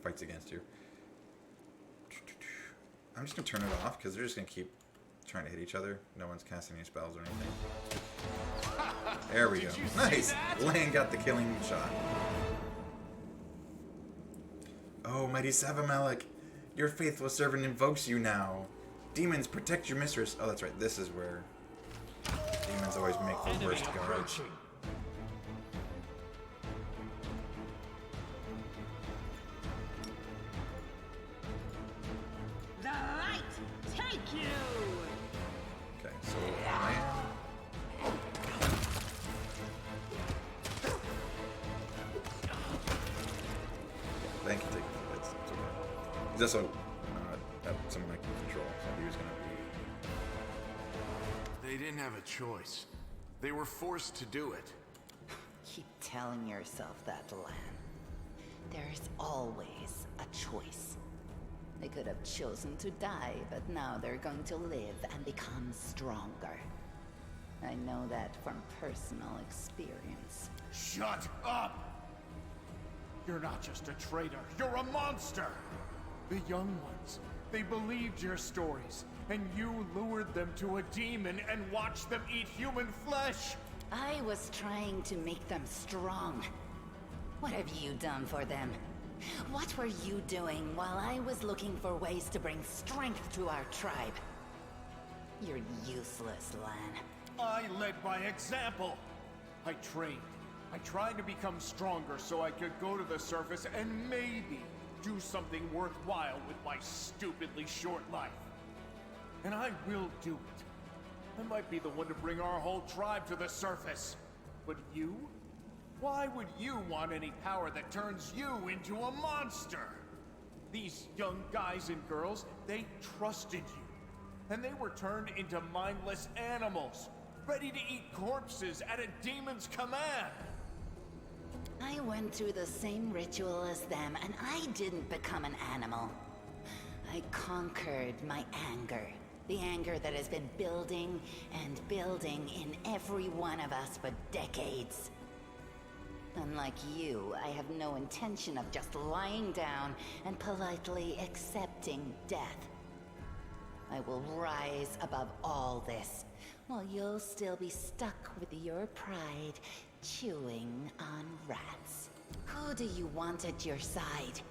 fights against you. I'm just gonna turn it off because they're just gonna keep trying to hit each other. No one's casting any spells or anything. There we go. Nice. Lane got the killing shot. Oh, mighty Savamelech, your faithful servant invokes you now. Demons, protect your mistress. Oh, that's right. This is where demons always make the Enemy worst guards. approaching. The light take you. Okay, so Lion. Lion can take the hits. It's okay. He's also someone I can control, so he was gonna be. They didn't have a choice. They were forced to do it. Keep telling yourself that, Lan. There's always a choice. They could have chosen to die, but now they're going to live and become stronger. I know that from personal experience. Shut up! You're not just a traitor, you're a monster! The young ones, they believed your stories, and you lured them to a demon and watched them eat human flesh! I was trying to make them strong. What have you done for them? What were you doing while I was looking for ways to bring strength to our tribe? You're useless, Lan. I led by example! I trained. I tried to become stronger so I could go to the surface and maybe do something worthwhile with my stupidly short life. And I will do it. I might be the one to bring our whole tribe to the surface. But you? Why would you want any power that turns you into a monster? These young guys and girls, they trusted you. And they were turned into mindless animals, ready to eat corpses at a demon's command. I went through the same ritual as them, and I didn't become an animal. I conquered my anger. The anger that has been building and building in every one of us for decades. Unlike you, I have no intention of just lying down and politely accepting death. I will rise above all this, while you'll still be stuck with your pride, chewing on rats. Who do you want at your side?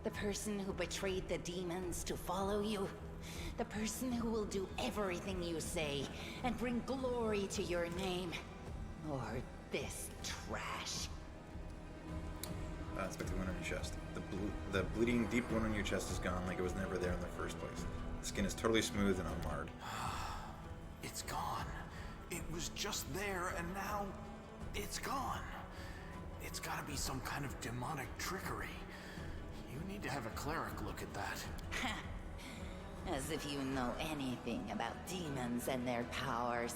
The person who betrayed the demons to follow you? The person who will do everything you say and bring glory to your name? Or this trash? Inspect the wound on your chest. The bleeding deep wound on your chest is gone like it was never there in the first place. The skin is totally smooth and unmarred. It's gone. It was just there, and now it's gone. It's gotta be some kind of demonic trickery. You need to have a cleric look at that. As if you know anything about demons and their powers.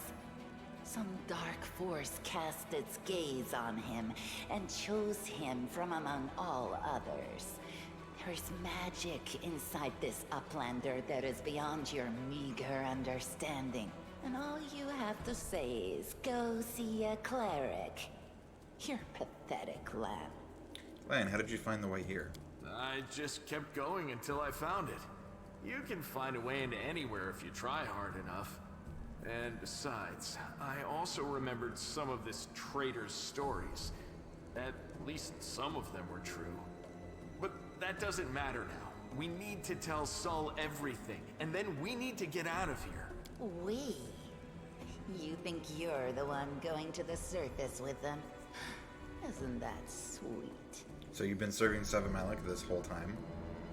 Some dark force cast its gaze on him and chose him from among all others. There's magic inside this uplander that is beyond your meager understanding. And all you have to say is, go see a cleric. You're pathetic, Lan. Lan, how did you find the way here? I just kept going until I found it. You can find a way into anywhere if you try hard enough. And besides, I also remembered some of this traitor's stories. At least some of them were true. But that doesn't matter now. We need to tell Sol everything, and then we need to get out of here. We? You think you're the one going to the surface with them? Isn't that sweet? So you've been serving Savamalik this whole time,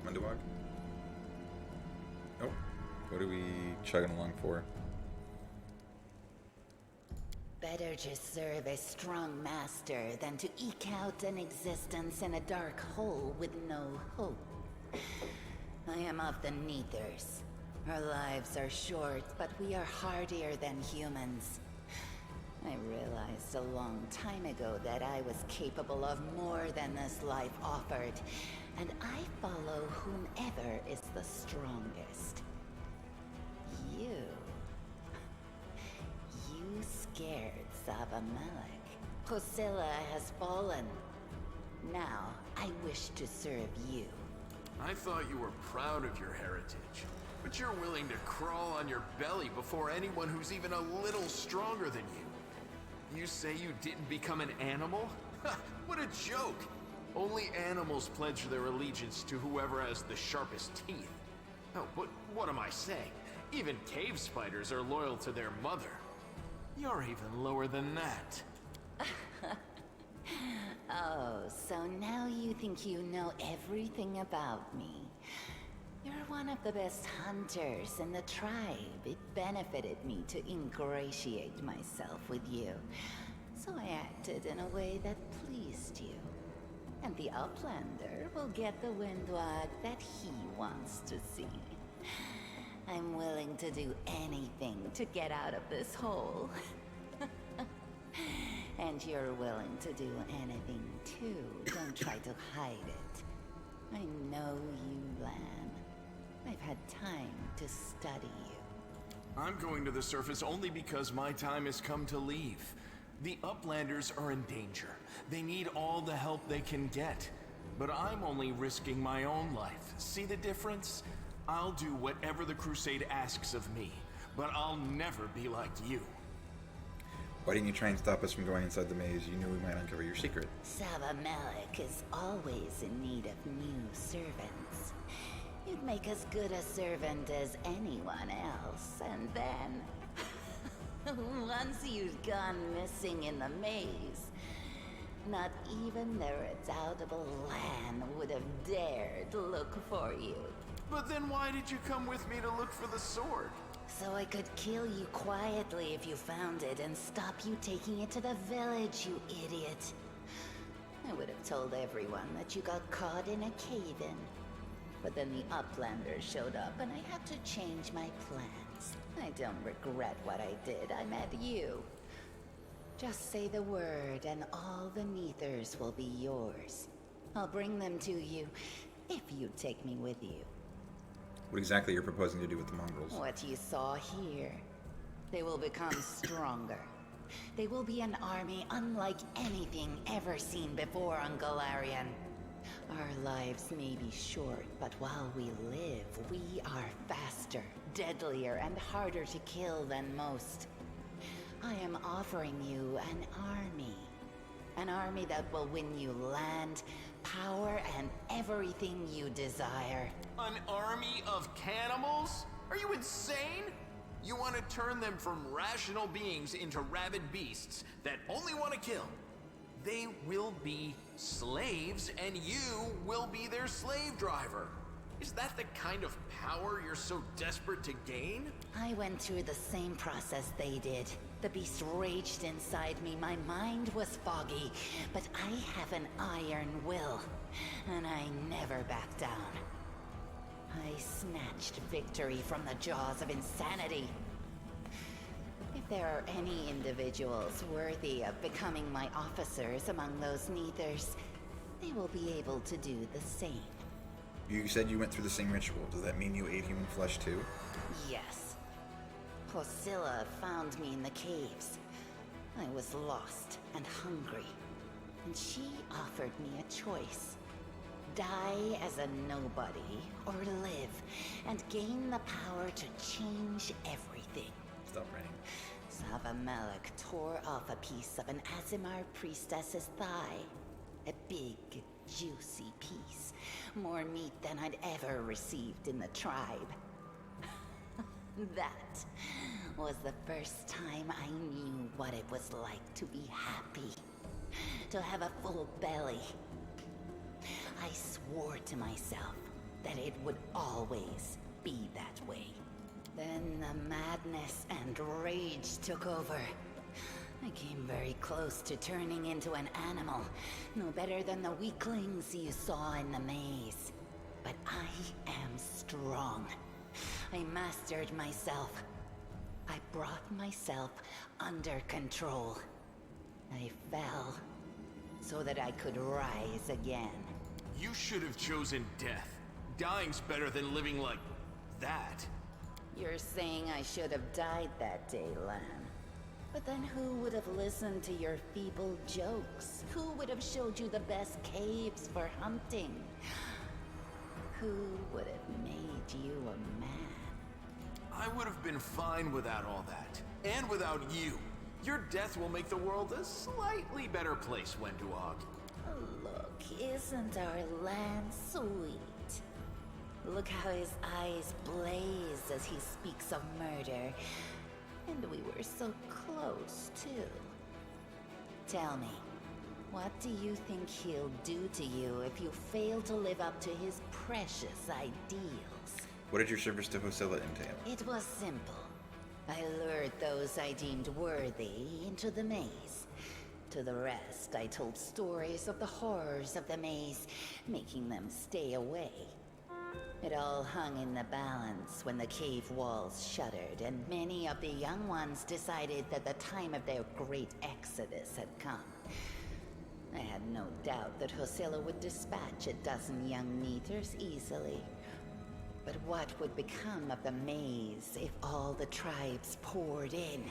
Mendewag? Oh, what are we chugging along for? Better to serve a strong master than to eke out an existence in a dark hole with no hope. I am of the Neithers. Our lives are short, but we are hardier than humans. I realized a long time ago that I was capable of more than this life offered, and I follow whomever is the strongest. You scared Savamalik. Hosilla has fallen. Now, I wish to serve you. I thought you were proud of your heritage, but you're willing to crawl on your belly before anyone who's even a little stronger than you. You say you didn't become an animal? Ha! What a joke! Only animals pledge their allegiance to whoever has the sharpest teeth. Oh, but what am I saying? Even cave spiders are loyal to their mother. You're even lower than that. Oh, so now you think you know everything about me. You're one of the best hunters in the tribe. It benefited me to ingratiate myself with you. So I acted in a way that pleased you. And the Uplander will get the Windwag that he wants to see. I'm willing to do anything to get out of this hole. And you're willing to do anything too. Don't try to hide it. I know you, Lan. I've had time to study you. I'm going to the surface only because my time has come to leave. The Uplanders are in danger. They need all the help they can get. But I'm only risking my own life. See the difference? I'll do whatever the Crusade asks of me, but I'll never be like you. Why didn't you try and stop us from going inside the maze? You knew we might uncover your secret. Savamalik is always in need of new servants. You'd make as good a servant as anyone else, and then... once you'd gone missing in the maze, not even the redoubtable Lan would have dared look for you. But then why did you come with me to look for the sword? So I could kill you quietly if you found it and stop you taking it to the village, you idiot. I would have told everyone that you got caught in a cave-in. But then the Uplanders showed up and I had to change my plans. I don't regret what I did. I met you. Just say the word and all the Neithers will be yours. I'll bring them to you if you take me with you. What exactly you're proposing to do with the mongrels? What you saw here. They will become stronger. They will be an army unlike anything ever seen before on Golarion. Our lives may be short, but while we live, we are faster, deadlier, and harder to kill than most. I am offering you an army. An army that will win you land, power, and everything you desire. An army of cannibals? Are you insane? You want to turn them from rational beings into rabid beasts that only want to kill. They will be slaves, and you will be their slave driver. Is that the kind of power you're so desperate to gain? I went through the same process they did. The beast raged inside me, my mind was foggy, but I have an iron will, and I never back down. I snatched victory from the jaws of insanity. If there are any individuals worthy of becoming my officers among those Neithers, they will be able to do the same. You said you went through the same ritual. Does that mean you ate human flesh too? Yes. Hosilla found me in the caves. I was lost and hungry, and she offered me a choice. die as a nobody, or live and gain the power to change everything. Stop raining. Savamelech tore off a piece of an Azimar priestess's thigh. A big, juicy piece. More meat than I'd ever received in the tribe. That was the first time I knew what it was like to be happy. To have a full belly. I swore to myself that it would always be that way. Then the madness and rage took over. I came very close to turning into an animal, no better than the weaklings you saw in the maze. But I am strong. I mastered myself. I brought myself under control. I fell so that I could rise again. You should have chosen death. Dying's better than living like that. You're saying I should have died that day, Lan. But then who would have listened to your feeble jokes? Who would have showed you the best caves for hunting? Who would have made you a man? I would have been fine without all that. And without you. Your death will make the world a slightly better place, Wenduog. Look, isn't our land sweet? Look how his eyes blaze as he speaks of murder. And we were so close, too. Tell me, what do you think he'll do to you if you fail to live up to his precious ideals? What did your service to Hosilla entail? It was simple. I lured those I deemed worthy into the maze. To the rest, I told stories of the horrors of the maze, making them stay away. It all hung in the balance when the cave walls shuttered, and many of the young ones decided that the time of their great exodus had come. I had no doubt that Hosilla would dispatch a dozen young Neethers easily. But what would become of the maze if all the tribes poured in?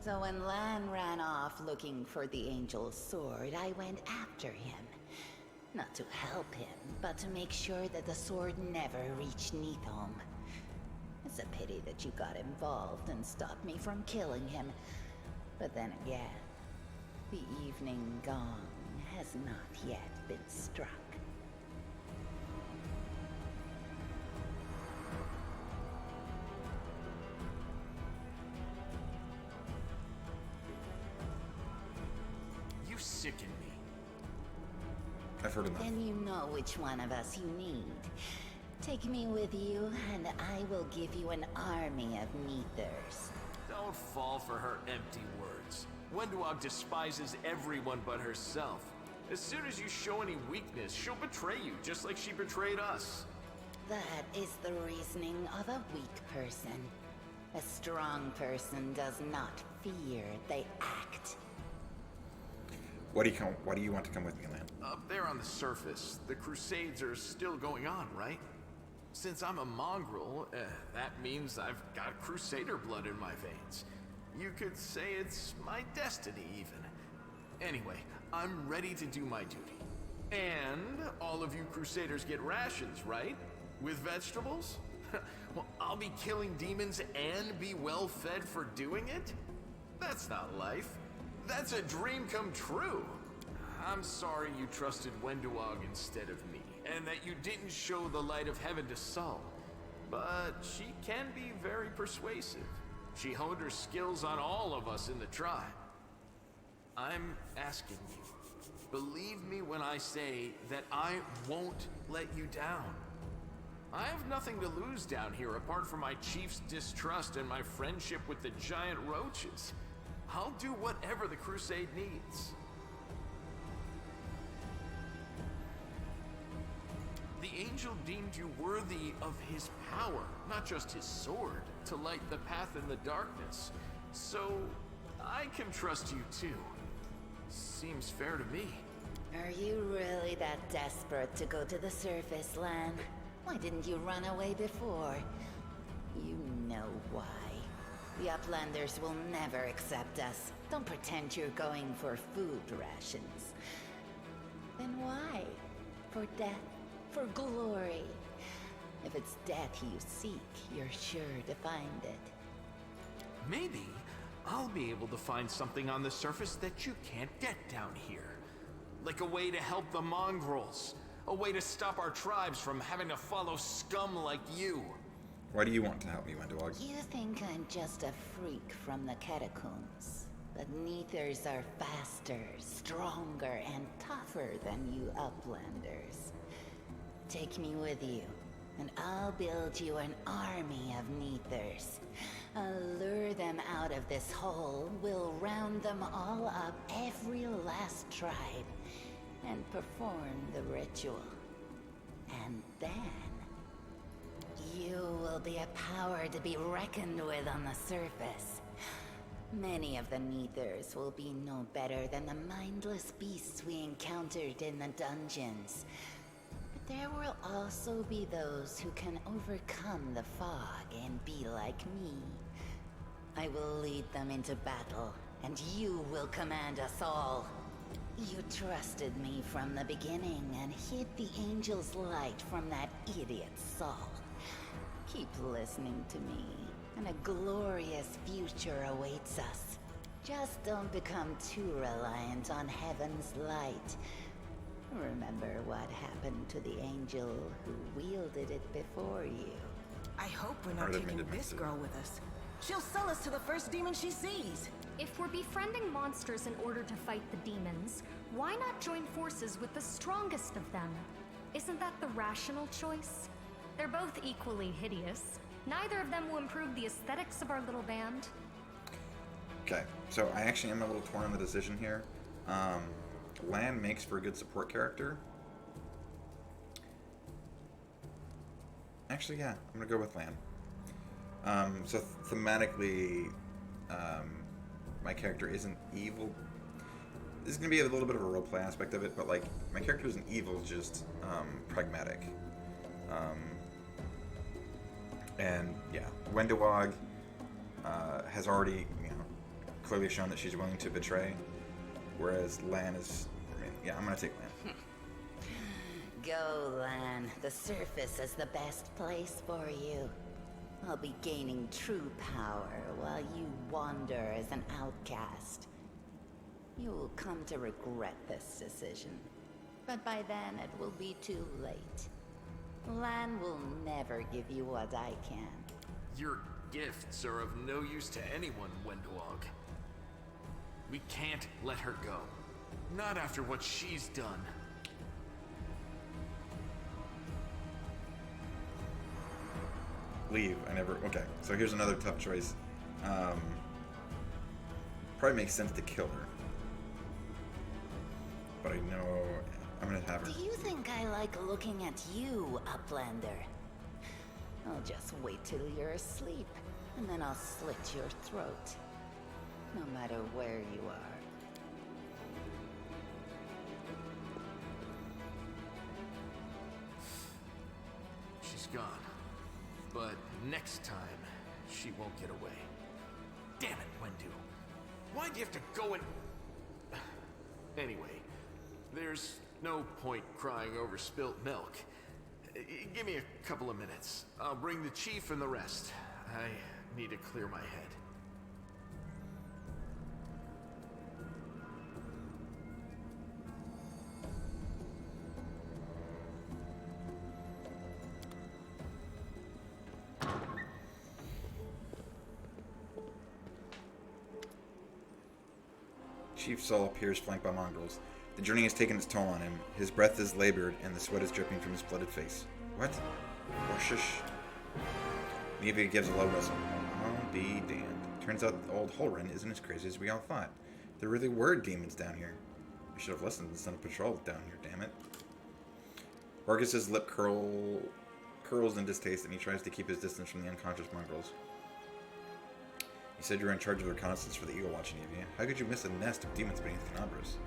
So when Lan ran off looking for the Angel's sword, I went after him. Not to help him, but to make sure that the sword never reached Neathholm. It's a pity that you got involved and stopped me from killing him. But then again, the evening gong has not yet been struck. You sicken me. I've heard enough. Then you know which one of us you need. Take me with you, and I will give you an army of Neethers. Don't fall for her empty words. Wenduog despises everyone but herself. As soon as you show any weakness, she'll betray you, just like she betrayed us. That is the reasoning of a weak person. A strong person does not fear, they act. Why do you want to come with me, Lan? Up there on the surface, the Crusades are still going on, right? Since I'm a mongrel, that means I've got Crusader blood in my veins. You could say it's my destiny, even. Anyway, I'm ready to do my duty. And all of you Crusaders get rations, right? With vegetables? Well, I'll be killing demons and be well fed for doing it? That's not life. That's a dream come true. I'm sorry you trusted Wenduog instead of me, and that you didn't show the light of heaven to Sol. But she can be very persuasive. She honed her skills on all of us in the tribe. I'm asking you, believe me when I say that I won't let you down. I have nothing to lose down here apart from my chief's distrust and my friendship with the giant roaches. I'll do whatever the Crusade needs. The angel deemed you worthy of his power, not just his sword, to light the path in the darkness. So, I can trust you too. Seems fair to me. Are you really that desperate to go to the surface, Lan? Why didn't you run away before? You know why. The Uplanders will never accept us. Don't pretend you're going for food rations. Then why? For death? For glory? If it's death you seek, you're sure to find it. Maybe I'll be able to find something on the surface that you can't get down here. Like a way to help the mongrels. A way to stop our tribes from having to follow scum like you. Why do you want to help me, Wendewog? You think I'm just a freak from the catacombs. But Neithers are faster, stronger, and tougher than you Uplanders. Take me with you, and I'll build you an army of Neithers. I'll lure them out of this hole, we'll round them all up, every last tribe, and perform the ritual. And then you will be a power to be reckoned with on the surface. Many of the Neithers will be no better than the mindless beasts we encountered in the dungeons. But there will also be those who can overcome the fog and be like me. I will lead them into battle, and you will command us all. You trusted me from the beginning and hid the angel's light from that idiot Saul. Keep listening to me, and a glorious future awaits us. Just don't become too reliant on heaven's light. Remember what happened to the angel who wielded it before you. I hope we're not taking this girl with us. She'll sell us to the first demon she sees. If we're befriending monsters in order to fight the demons, why not join forces with the strongest of them? Isn't that the rational choice? They're both equally hideous. Neither of them will improve the aesthetics of our little band. Okay, so I actually am a little torn on the decision here. Lan makes for a good support character. Actually, yeah, I'm gonna go with Lan. So thematically, my character isn't evil. This is gonna be a little bit of a roleplay aspect of it, but like my character isn't evil, just pragmatic. And yeah, Wendewog has already, clearly shown that she's willing to betray, whereas Lan is. I mean, yeah, I'm gonna take Lan. Go, Lan. The surface is the best place for you. I'll be gaining true power while you wander as an outcast. You will come to regret this decision, but by then it will be too late. Lan will never give you what I can. Your gifts are of no use to anyone, Wendewog. We can't let her go. Not after what she's done. Leave. Okay, so here's another tough choice. Probably makes sense to kill her. But I know I'm gonna have her. Do you think I like looking at you, Uplander? I'll just wait till you're asleep, and then I'll slit your throat. No matter where you are. She's gone. But next time, she won't get away. Damn it, Wendu. Why'd you have to go and... Anyway, there's no point crying over spilt milk. Give me a couple of minutes. I'll bring the chief and the rest. I need to clear my head. Chief Saul appears flanked by mongrels. The journey has taken its toll on him. His breath is labored, and the sweat is dripping from his blooded face. What? Oh, shush. Neva gives a low whistle. I'll be damned. Turns out old Holren isn't as crazy as we all thought. There really were demons down here. We should have listened and sent a patrol down here, damn it. Vargas's lip curls in distaste, and he tries to keep his distance from the unconscious mongrels. You said you were in charge of the reconnaissance for the Eagle Watch, Neva. How could you miss a nest of demons beneath Kenabres?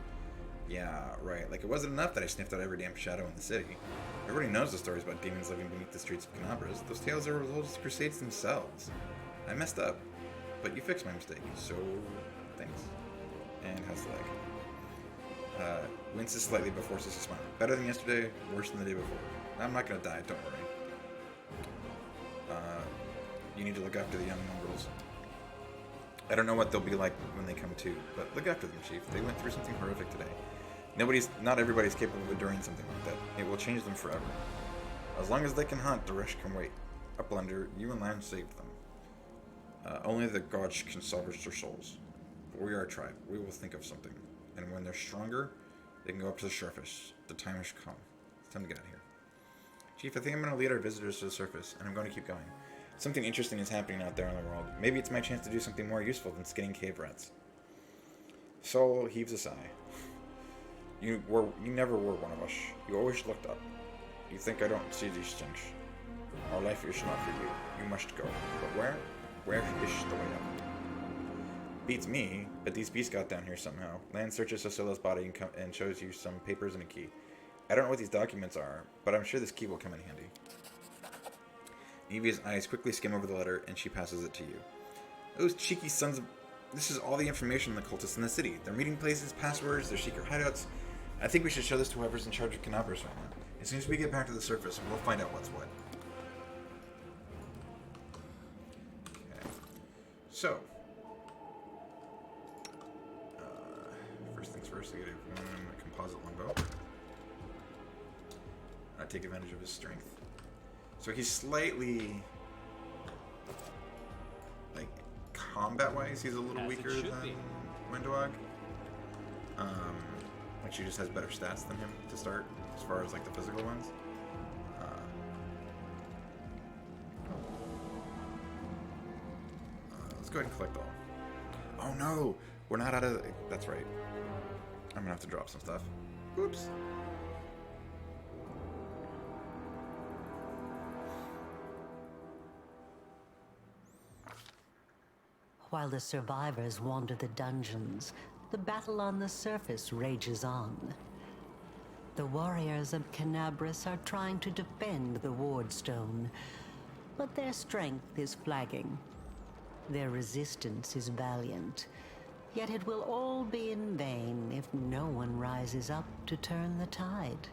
Yeah, right. Like, it wasn't enough that I sniffed out every damn shadow in the city. Everybody knows the stories about demons living beneath the streets of Kenabres. Those tales are as old as crusades themselves. I messed up, but you fixed my mistake, so thanks. And how's the leg? Winces slightly but forces a smile. Better than yesterday, worse than the day before. I'm not gonna die, don't worry. You need to look after the young mongrels. I don't know what they'll be like when they come to, but look after them, Chief. They went through something horrific today. Not everybody's capable of enduring something like that. It will change them forever. As long as they can hunt, the rest can wait. Uplander, you and Lan saved them. Only the gods can salvage their souls. But we are a tribe. We will think of something. And when they're stronger, they can go up to the surface. The time has come. It's time to get out of here. Chief, I think I'm going to lead our visitors to the surface, and I'm going to keep going. Something interesting is happening out there in the world. Maybe it's my chance to do something more useful than skinning cave rats. Soul heaves a sigh. You never were one of us. You always looked up. You think I don't see these things. Our life is not for you. You must go. But where? Where is the way up? Beats me, but these beasts got down here somehow. Lan searches Cecila's body and shows you some papers and a key. I don't know what these documents are, but I'm sure this key will come in handy. Evia's eyes quickly skim over the letter, and she passes it to you. Those cheeky sons of... This is all the information on the cultists in the city. Their meeting places, passwords, their secret hideouts. I think we should show this to whoever's in charge of Kenabres right now. As soon as we get back to the surface, we'll find out what's what. Okay. So. First things first, I get a composite longbow. Take advantage of his strength. So he's slightly, like, combat-wise, he's a little weaker than Wendwag. Like, she just has better stats than him to start, as far as, like, the physical ones. Let's go ahead and collect all. Oh no! We're not out of... That's right. I'm gonna have to drop some stuff. Oops. While the survivors wander the dungeons, the battle on the surface rages on. The warriors of Kenabres are trying to defend the wardstone, but their strength is flagging. Their resistance is valiant, yet it will all be in vain if no one rises up to turn the tide.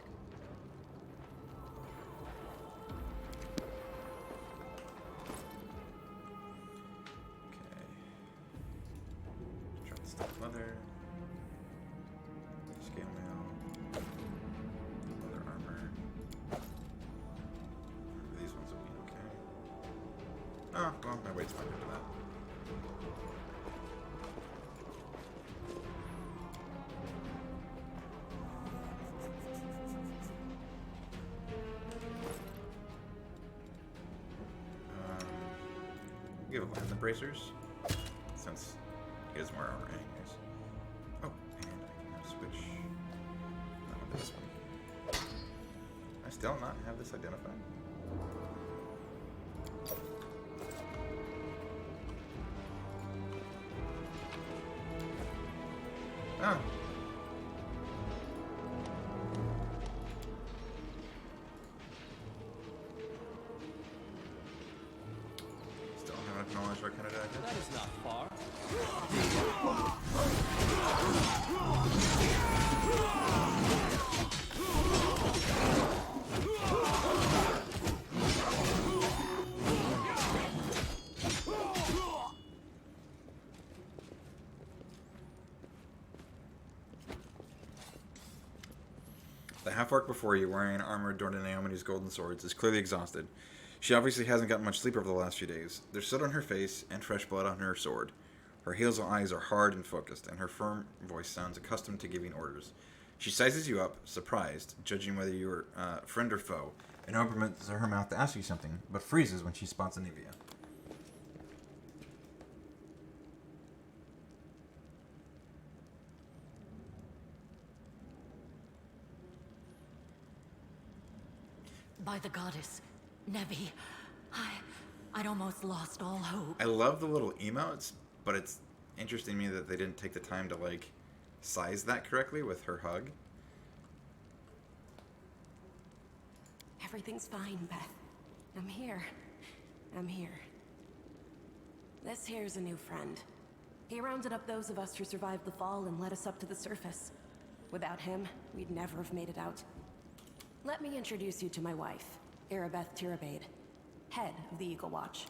Leather, scale mail, leather armor. These ones will be okay. Oh, well, my weight's fine after that. Give a Lan the bracers, since he has more armor anyways. Oh, and I can now switch that one to this one. I still not have this identified? Oh. Still haven't acknowledged our Canada. That is not far. The half-orc before you, wearing armor adorned in Naomi's golden swords, is clearly exhausted. She obviously hasn't gotten much sleep over the last few days. There's soot on her face and fresh blood on her sword. Her hazel eyes are hard and focused, and her firm voice sounds accustomed to giving orders. She sizes you up, surprised, judging whether you are friend or foe, and opens her mouth to ask you something, but freezes when she spots Anivia. By the goddess, Nevi, I'd almost lost all hope. I love the little emotes, but it's interesting to me that they didn't take the time to, like, size that correctly with her hug. Everything's fine, Beth. I'm here. I'm here. This here's a new friend. He rounded up those of us who survived the fall and led us up to the surface. Without him, we'd never have made it out. Let me introduce you to my wife, Arabeth Tirabade, head of the Eagle Watch.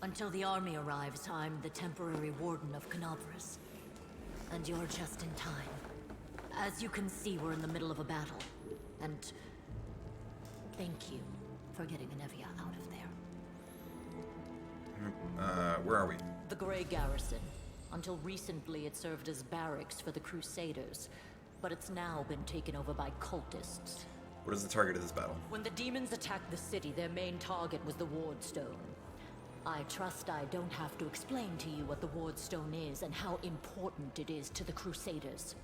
Until the army arrives, I'm the temporary warden of Kenabres. And you're just in time. As you can see, we're in the middle of a battle. And thank you for getting Anevia out of there. Where are we? The Grey Garrison. Until recently, it served as barracks for the Crusaders, but it's now been taken over by cultists. What is the target of this battle? When the demons attacked the city, their main target was the Wardstone. I trust I don't have to explain to you what the Wardstone is and how important it is to the Crusaders.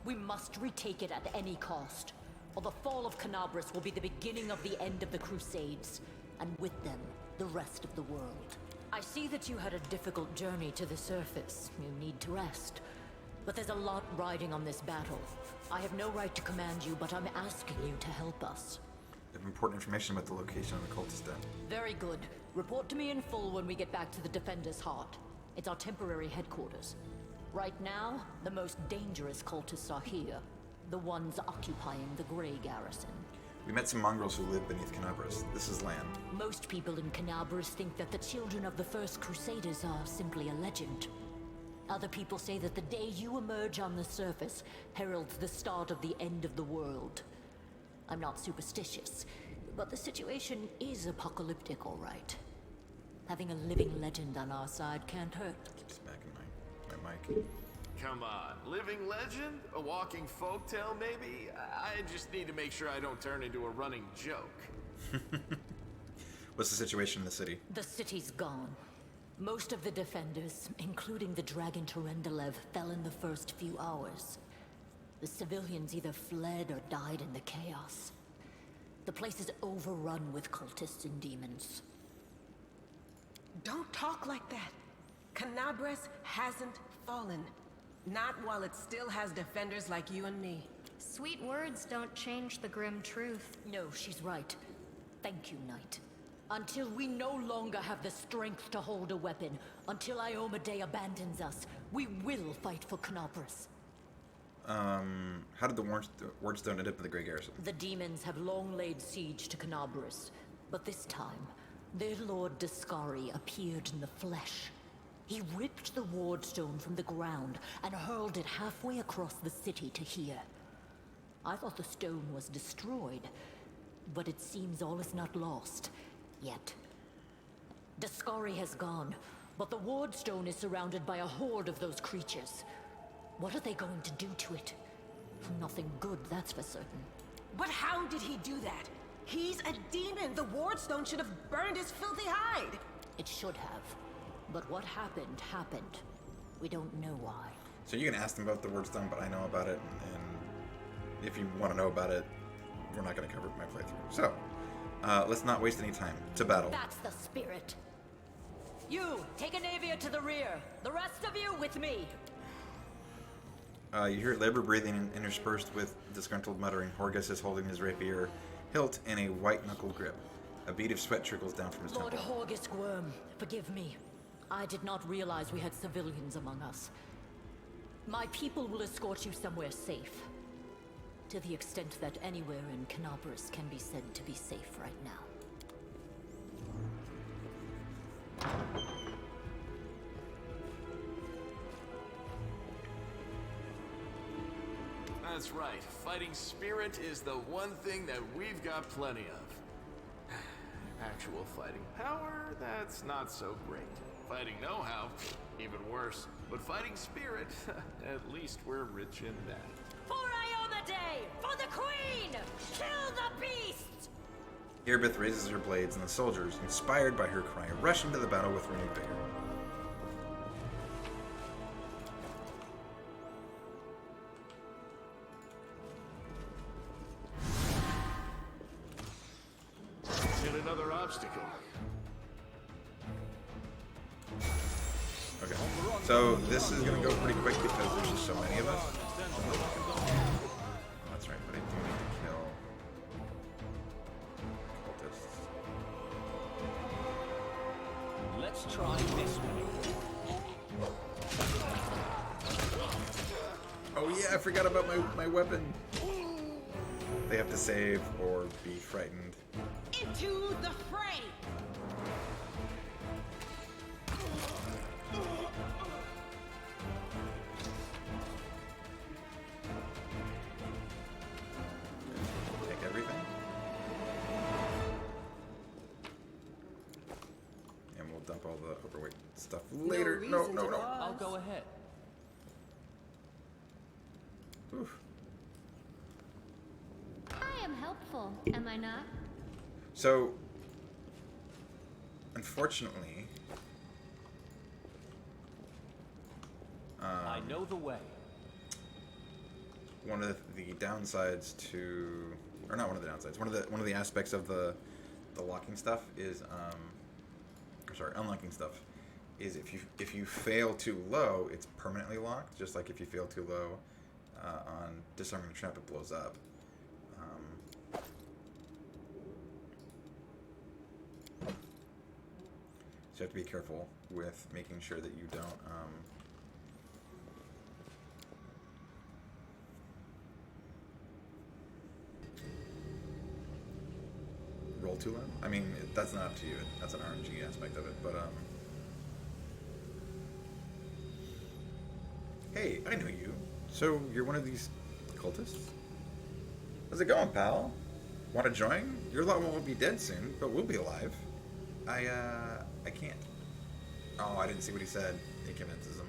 We must retake it at any cost, or the fall of Kenabres will be the beginning of the end of the Crusades, and with them, the rest of the world. I see that you had a difficult journey to the surface. You need to rest. But there's a lot riding on this battle. I have no right to command you, but I'm asking you to help us. I have important information about the location of the cultist den. Very good. Report to me in full when we get back to the Defender's Heart. It's our temporary headquarters. Right now, the most dangerous cultists are here. The ones occupying the Grey Garrison. We met some mongrels who live beneath Kenabres. This is land. Most people in Kenabres think that the children of the first Crusaders are simply a legend. Other people say that the day you emerge on the surface heralds the start of the end of the world. I'm not superstitious, but the situation is apocalyptic, all right. Having a living legend on our side can't hurt. Keep smacking my mic. Come on, living legend? A walking folktale, maybe? I just need to make sure I don't turn into a running joke. What's the situation in the city? The city's gone. Most of the defenders, including the Dragon Terendelev, fell in the first few hours. The civilians either fled or died in the chaos. The place is overrun with cultists and demons. Don't talk like that. Kenabres hasn't fallen. Not while it still has defenders like you and me. Sweet words don't change the grim truth. No, she's right. Thank you, Knight. Until we no longer have the strength to hold a weapon, until Iomedae abandons us, we will fight for Kenabres. How did the Wardstone end up in the Grey Garrison? The demons have long laid siege to Kenabres, but this time, their lord Dascari appeared in the flesh. He ripped the Wardstone from the ground and hurled it halfway across the city to here. I thought the stone was destroyed, but it seems all is not lost. Yet. Dascari has gone, but the Wardstone is surrounded by a horde of those creatures. What are they going to do to it? Nothing good, that's for certain. But how did he do that? He's a demon! The Wardstone should have burned his filthy hide! It should have. But what happened, happened. We don't know why. So you can ask them about the Wardstone, but I know about it, and if you want to know about it, we're not going to cover it in my playthrough. So, let's not waste any time. To battle. That's the spirit. You, take Anevia to the rear. The rest of you with me. You hear labored breathing interspersed with disgruntled muttering. Horgus is holding his rapier hilt in a white-knuckled grip. A bead of sweat trickles down from his Lord temple. Horgus Gwyrm, forgive me. I did not realize we had civilians among us. My people will escort you somewhere safe. To the extent that anywhere in Kenabres can be said to be safe right now. That's right. Fighting spirit is the one thing that we've got plenty of. Actual fighting power, that's not so great. Fighting know-how, even worse. But fighting spirit, at least we're rich in that. For Iomedae! For the Queen! Kill the beasts! Irbith raises her blades, and the soldiers, inspired by her cry, rush into the battle with renewed vigor. Hit another obstacle. Okay. So this is gonna go pretty quick because there's just so many of us. Oh, that's right, but I do need to kill cultists. Let's try this way. Oh yeah, I forgot about my weapon. They have to save or be frightened. Into the fray! Take everything. And we'll dump all the overweight stuff later. No, no, no. I'll go ahead. Oof. I am helpful, am I not? So, unfortunately, I know the way. one of the downsides to, or not one of the downsides, one of the aspects of the locking stuff is, or sorry, unlocking stuff is if you fail too low, it's permanently locked. Just like if you fail too low on disarming the trap, it blows up. So you have to be careful with making sure that you don't roll too low. I mean, that's not up to you. That's an RNG aspect of it. But hey, I know you. So you're one of these cultists? How's it going, pal? Want to join? Your lot won't be dead soon, but we'll be alive. I can't. Oh, I didn't see what he said. He convinces him.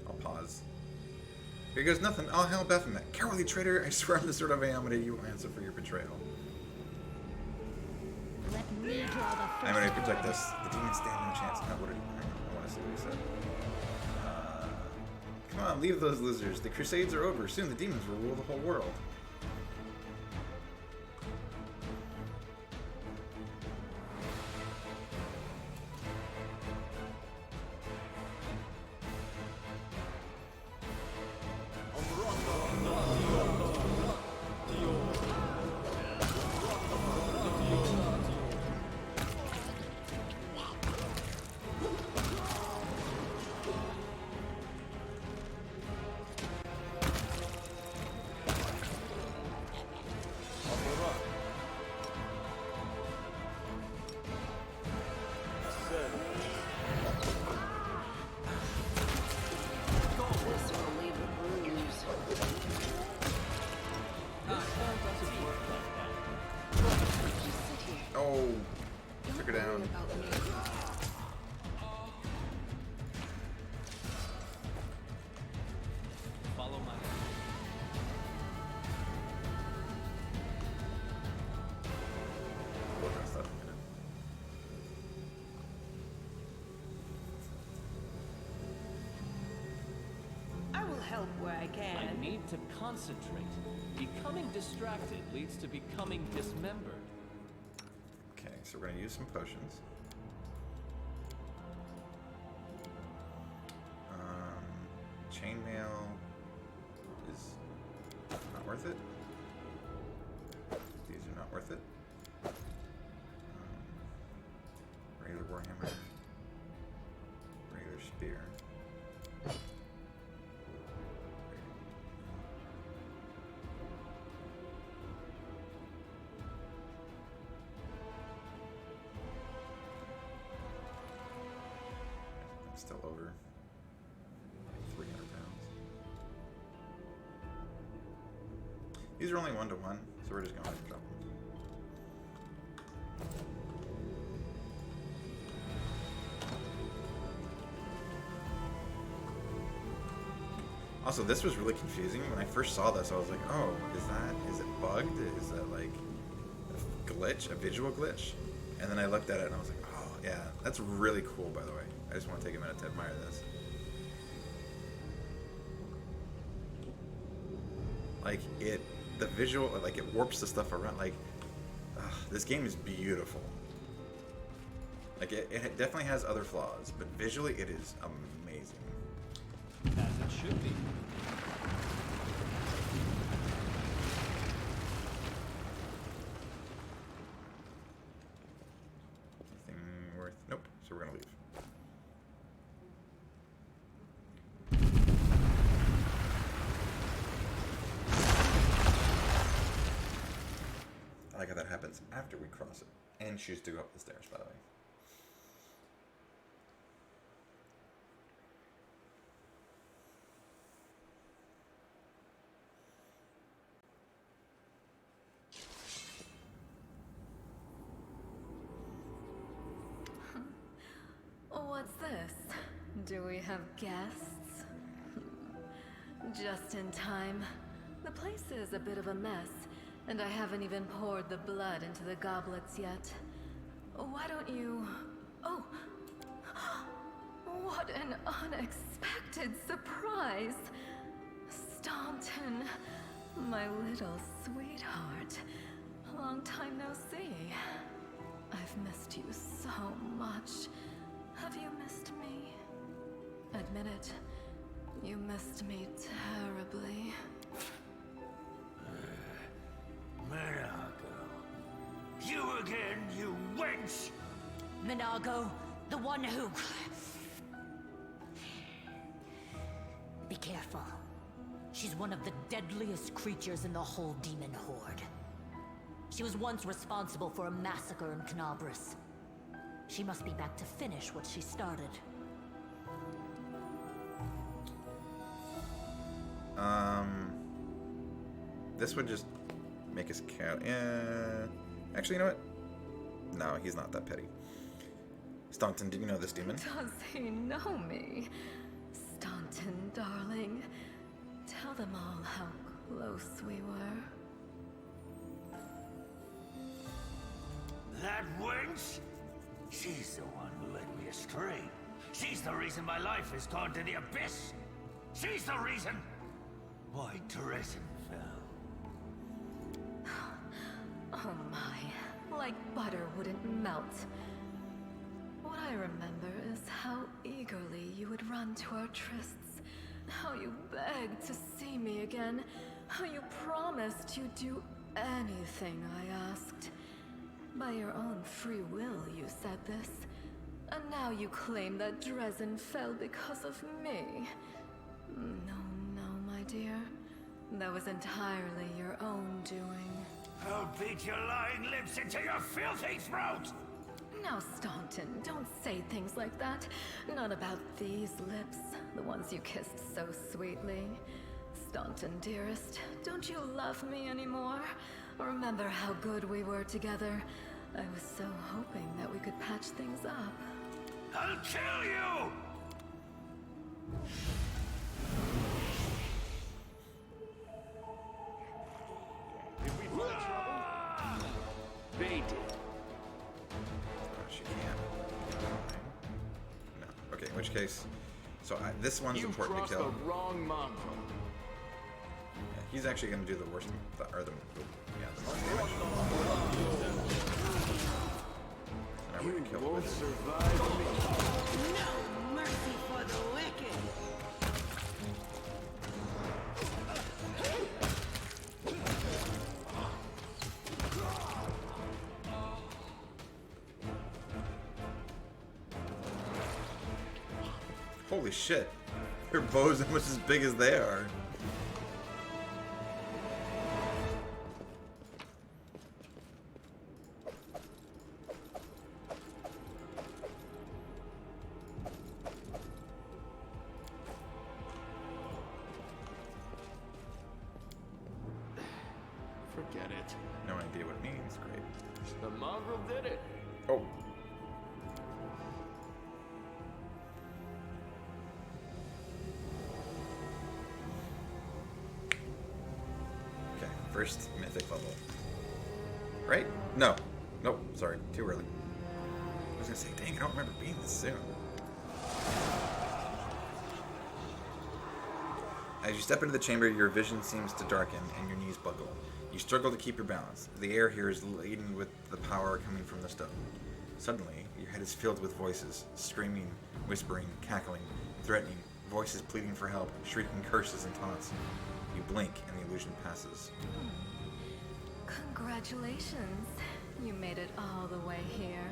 I'll pause. Here goes nothing. I'll hell Baphomet. Cowardly traitor, I swear I'm the sort of Ayamade you will answer for your betrayal. Let me draw the first I'm going to protect blood. us. The demons stand no chance. No, what did I want to see what he said. Come on, leave those losers. The Crusades are over. Soon the demons will rule the whole world. Oh, took her down. Follow my We'll address that in a minute. I will help where I I can. need to concentrate. Becoming distracted leads to becoming dismembered. Okay, so we're gonna use some potions. Chainmail is not worth it. These are not worth it. Regular warhammer, regular spear. I'm still over 300 pounds. These are only 1-to-1, so we're just going to drop them. Also, this was really confusing. When I first saw this, I was like, oh, is it bugged? Is that like a glitch, a visual glitch? And then I looked at it and I was like, oh, yeah, that's really cool, by the way. I just want to take a minute to admire this. Like, the visual, like, it warps the stuff around. Like, this game is beautiful. Like, it definitely has other flaws, but visually it is amazing. As it should be. Anything worth... Nope, so we're gonna leave. I like how that happens after we cross it. And choose to go up the stairs, by the way. What's this? Do we have guests? Just in time. The place is a bit of a mess, and I haven't even poured the blood into the goblets yet. Why don't you... Oh! What an unexpected surprise! Staunton, my little sweetheart. Long time no see. I've missed you so much. Have you missed me? Admit it. You missed me terribly. Menago. You again, you wench! Menago, the one who... Be careful. She's one of the deadliest creatures in the whole demon horde. She was once responsible for a massacre in Kenabres. She must be back to finish what she started. This would just make us count. Actually, you know what? No, he's not that petty. Staunton, did you know this demon? Does he know me? Staunton, darling. Tell them all how close we were. That wench? She's the one who led me astray. She's the reason my life has gone to the abyss. She's the reason why Dresden fell. Oh my, like butter wouldn't melt. What I remember is how eagerly you would run to our trysts, how you begged to see me again, how you promised you'd do anything I asked. By your own free will, you said this. And now you claim that Dresden fell because of me. No, my dear. That was entirely your own doing. I'll beat your lying lips into your filthy throat! Now, Staunton, don't say things like that. Not about these lips, the ones you kissed so sweetly. Staunton, dearest, don't you love me anymore? Remember how good we were together? I was so hoping that we could patch things up. I'll kill you! Did we find trouble? They did. She can't. No. Okay, in which case... So this one's You've important crossed to kill. the wrong mongrel. Yeah, he's actually going to do the worst... Or the... Yeah, the You won't survive me. No mercy for the wicked. Holy shit. Her bow's almost as big as they are. Forget it. No idea what it means. Great. The mongrel did it. Oh. Okay, first mythic level. Right? No. Nope, sorry. Too early. I was gonna say, dang, I don't remember being this soon. As you step into the chamber, your vision seems to darken and your knees buckle. You struggle to keep your balance. The air here is laden with the power coming from the stone. Suddenly, your head is filled with voices, screaming, whispering, cackling, threatening, voices pleading for help, shrieking curses and taunts. You blink and the illusion passes. Congratulations. You made it all the way here.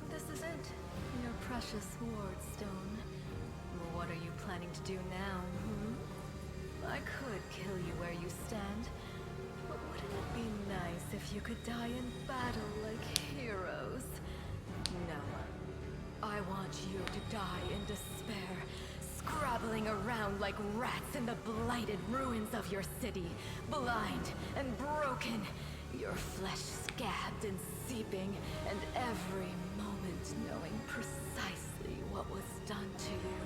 This is it. Your precious wardstone. Well, what are you planning to do now, I could kill you where you stand, but wouldn't it be nice if you could die in battle like heroes? No. I want you to die in despair, scrabbling around like rats in the blighted ruins of your city, blind and broken, your flesh scabbed and seeping, and every moment knowing precisely what was done to you.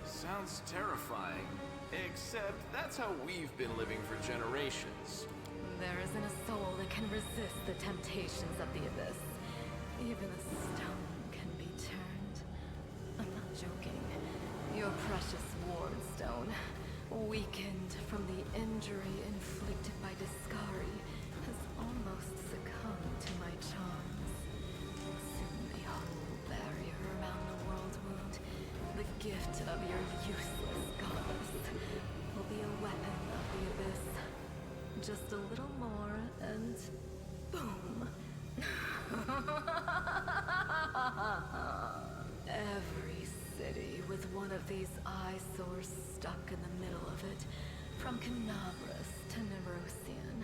Sounds terrifying. Except that's how we've been living for generations. There isn't a soul that can resist the temptations of the abyss. Even a stone can be turned. I'm not joking. Your precious wardstone, weakened from the injury inflicted by Discari, has almost succumbed to my charms. Soon the whole barrier around the world wound, the gift of your useless goddess, will be a weapon of the abyss. Just a little more, and boom. Every city with one of these eyesores stuck in the middle of it, from Kenabres to Nerosian,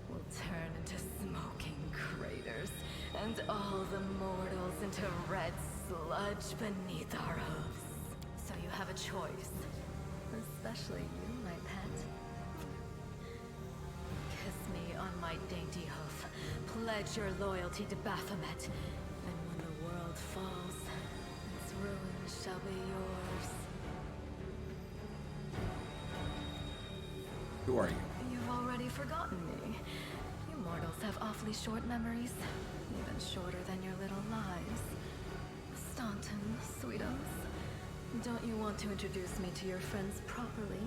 will turn into smoking craters, and all the mortals into red sludge beneath our hooves. So you have a choice. Especially you, my pet. Kiss me on my dainty hoof. Pledge your loyalty to Baphomet. And when the world falls, its ruin shall be yours. Who are you? You've already forgotten me. You mortals have awfully short memories. Even shorter than your little lives. Staunton, sweetums. Don't you want to introduce me to your friends properly?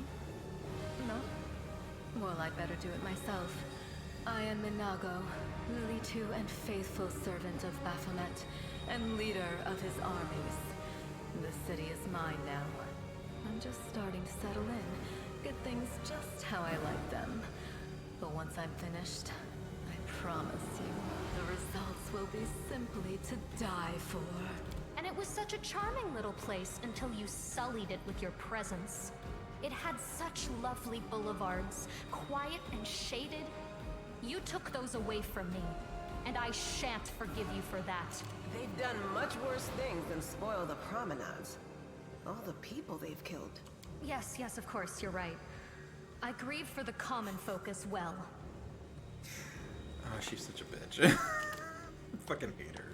No? Well, I'd better do it myself. I am Minago, Lily-2 and faithful servant of Baphomet, and leader of his armies. The city is mine now. I'm just starting to settle in, get things just how I like them. But once I'm finished, I promise you, the results will be simply to die for. And it was such a charming little place until you sullied it with your presence. It had such lovely boulevards, quiet and shaded. You took those away from me, and I shan't forgive you for that. They've done much worse things than spoil the promenades. All the people they've killed. Yes, of course, you're right. I grieve for the common folk as well. Oh, she's such a bitch. Fucking hate her.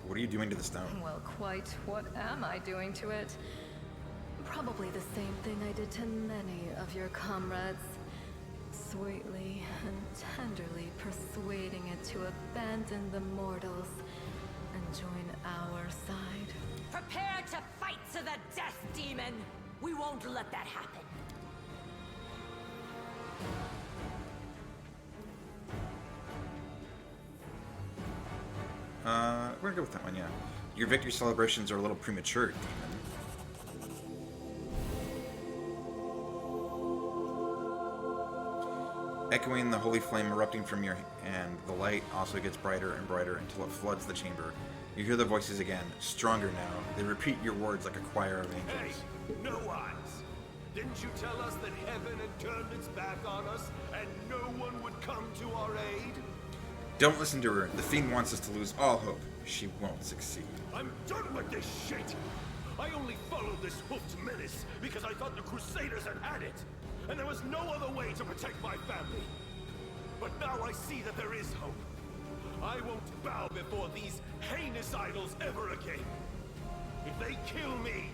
What are you doing to the stone? Well, quite what am I doing to it? Probably the same thing I did to many of your comrades. Sweetly and tenderly persuading it to abandon the mortals and join our side. Prepare to fight to the death, demon! We won't let that happen. We're gonna go with that one, yeah. Your victory celebrations are a little premature, demon. Echoing the holy flame erupting from your hand, the light also gets brighter and brighter until it floods the chamber. You hear the voices again, stronger now. They repeat your words like a choir of angels. Hey, no eyes! Didn't you tell us that heaven had turned its back on us and no one would come to our aid? Don't listen to her. The fiend wants us to lose all hope. She won't succeed. I'm done with this shit! I only followed this hoofed menace because I thought the Crusaders had it, and there was no other way to protect my family. But now I see that there is hope. I won't bow before these heinous idols ever again. If they kill me,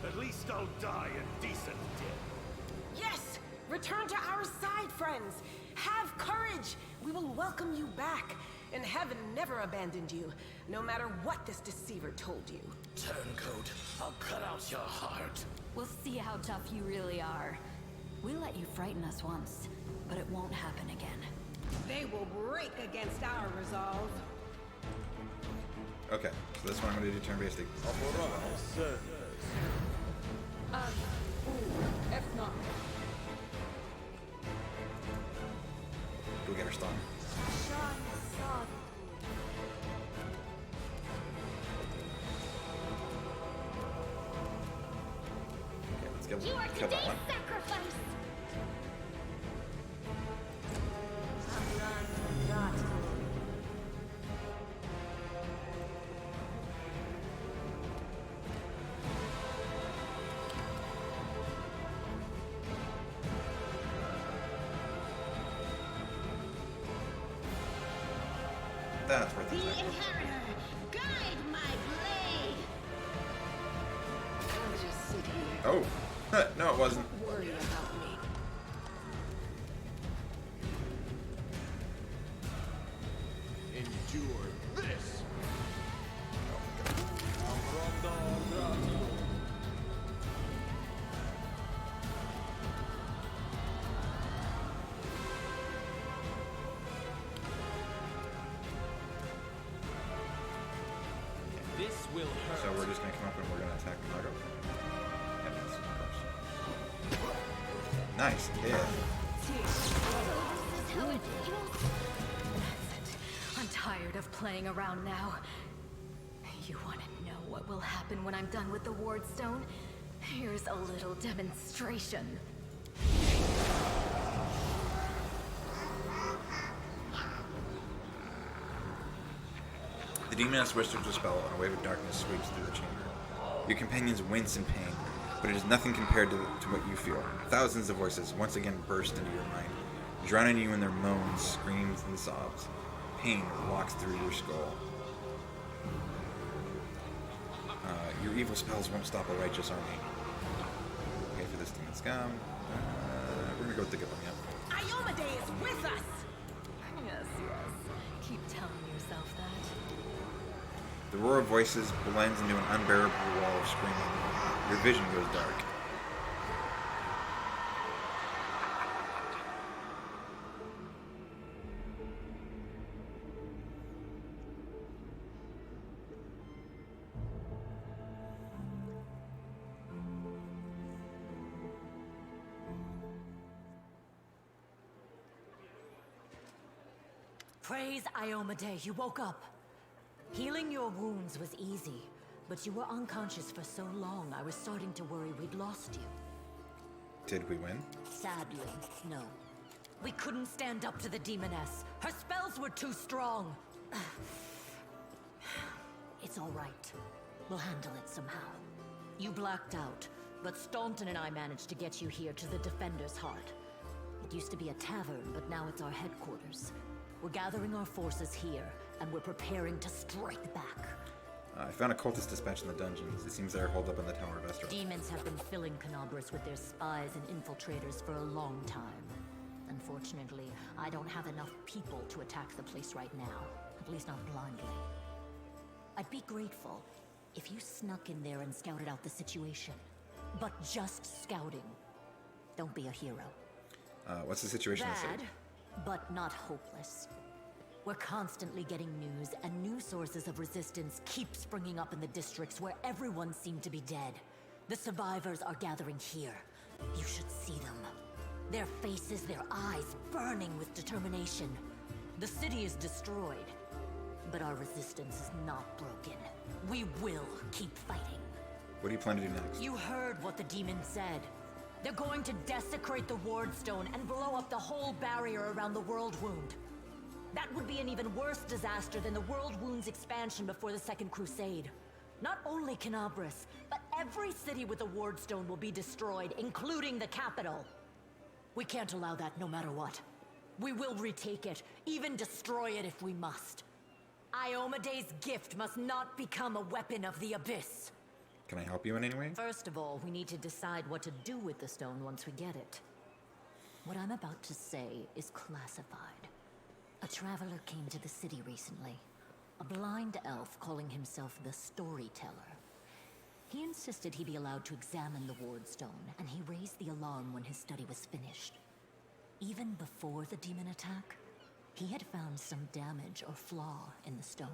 at least I'll die a decent death. Yes! Return to our side, friends! Have courage! We will welcome you back. And heaven never abandoned you, no matter what this deceiver told you. Turncoat, I'll cut out your heart. We'll see how tough you really are. We let you frighten us once, but it won't happen again. They will break against our resolve. Okay, so this one I'm going to do turn-based. Go get her stun. Okay, let's get You are kill that today's one. sacrifice. That's worth The it. Inheritor, guide my blade. I'll just sit here. Oh, no, it wasn't. Don't worry about me. Endure this! This will hurt. So we're just going to come up and we're going to attack Nago. Heavens, of course. Nice, yeah. That's it. I'm tired of playing around now. You want to know what will happen when I'm done with the Ward Stone? Here's a little demonstration. The demoness whispers a spell, and a wave of darkness sweeps through the chamber. Your companions wince in pain, but it is nothing compared to what you feel. Thousands of voices once again burst into your mind, drowning you in their moans, screams, and sobs. Pain walks through your skull. Your evil spells won't stop a righteous army. Okay, for this demon scum. We're gonna go with the good one, yeah. Iomade is with us! Yes, yes. Keep telling yourself that. The roar of voices blends into an unbearable wall of screaming. Your vision goes dark. Praise Iomade, you woke up. Healing your wounds was easy, but you were unconscious for so long, I was starting to worry we'd lost you. Did we win? Sadly, no. We couldn't stand up to the demoness. Her spells were too strong. It's all right. We'll handle it somehow. You blacked out, but Staunton and I managed to get you here to the Defender's Heart. It used to be a tavern, but now it's our headquarters. We're gathering our forces here, and we're preparing to strike back. I found a cultist dispatch in the dungeons. It seems they're holed up in the Tower of Esther. Demons have been filling Kenabres with their spies and infiltrators for a long time. Unfortunately, I don't have enough people to attack the place right now. At least not blindly. I'd be grateful if you snuck in there and scouted out the situation. But just scouting. Don't be a hero. What's the situation in the Bad, city? but not hopeless. We're constantly getting news, and new sources of resistance keep springing up in the districts where everyone seemed to be dead. The survivors are gathering here. You should see them. Their faces, their eyes burning with determination. The city is destroyed, but our resistance is not broken. We will keep fighting. What do you plan to do next? You heard what the demon said. They're going to desecrate the Ward Stone and blow up the whole barrier around the World Wound. That would be an even worse disaster than the World Wound's expansion before the Second Crusade. Not only Kenabres, but every city with a Ward Stone will be destroyed, including the capital. We can't allow that no matter what. We will retake it, even destroy it if we must. Iomade's gift must not become a weapon of the Abyss. Can I help you in any way? First of all, we need to decide what to do with the stone once we get it. What I'm about to say is classified. A traveler came to the city recently. A blind elf calling himself the Storyteller. He insisted he be allowed to examine the Ward Stone, and he raised the alarm when his study was finished. Even before the demon attack, He had found some damage or flaw in the stone.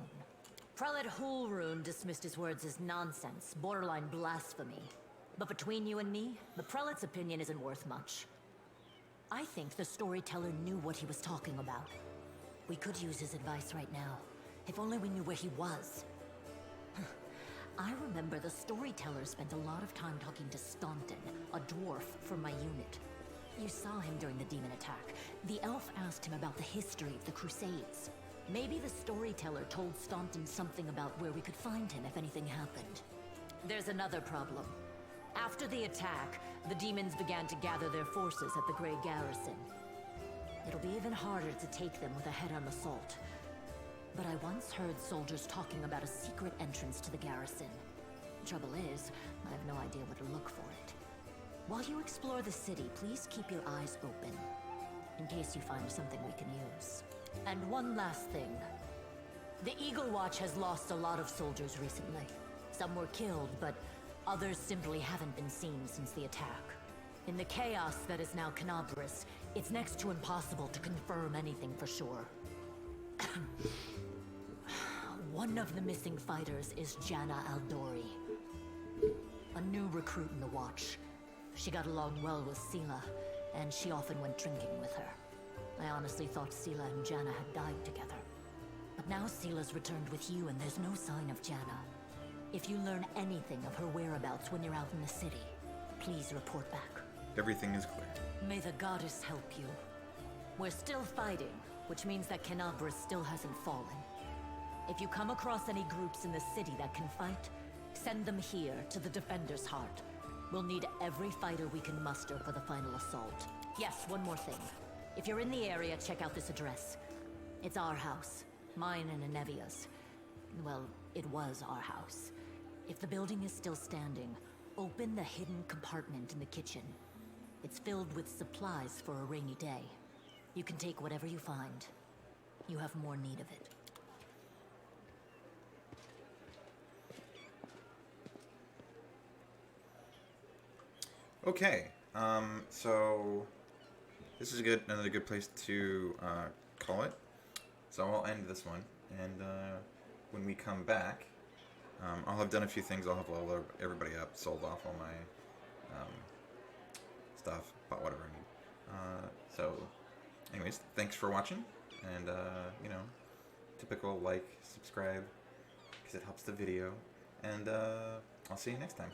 Prelate Hulrun dismissed his words as nonsense, borderline blasphemy. But between you and me, the prelate's opinion isn't worth much. I think the storyteller knew what he was talking about. We could use his advice right now, if only we knew where he was. I remember the storyteller spent a lot of time talking to Staunton, a dwarf from my unit. You saw him during the demon attack. The elf asked him about the history of the Crusades. Maybe the storyteller told Staunton something about where we could find him if anything happened. There's another problem. After the attack, the demons began to gather their forces at the Grey Garrison. It'll be even harder to take them with a head-on assault. But I once heard soldiers talking about a secret entrance to the garrison. Trouble is, I have no idea where to look for it. While you explore the city, please keep your eyes open, in case you find something we can use. And one last thing. The Eagle Watch has lost a lot of soldiers recently. Some were killed, but others simply haven't been seen since the attack. In the chaos that is now Kenabres, it's next to impossible to confirm anything for sure. One of the missing fighters is Janna Aldori, a new recruit in the Watch. She got along well with Sela, and she often went drinking with her. I honestly thought Sela and Janna had died together. But now Sela's returned with you, and there's no sign of Janna. If you learn anything of her whereabouts when you're out in the city, please report back. Everything is clear. May the goddess help you. We're still fighting, which means that Kenabres still hasn't fallen. If you come across any groups in the city that can fight, send them here to the Defender's Heart. We'll need every fighter we can muster for the final assault. Yes, one more thing. If you're in the area, check out this address. It's our house. Mine and Anevia's. Well, it was our house. If the building is still standing, open the hidden compartment in the kitchen. It's filled with supplies for a rainy day. You can take whatever you find. You have more need of it. Okay, so this is another good place to call it. So I'll end this one, and when we come back, I'll have done a few things. I'll have leveled everybody up, sold off all my stuff, bought whatever I need. So, anyways, thanks for watching, and you know, typical like, subscribe, because it helps the video, and I'll see you next time.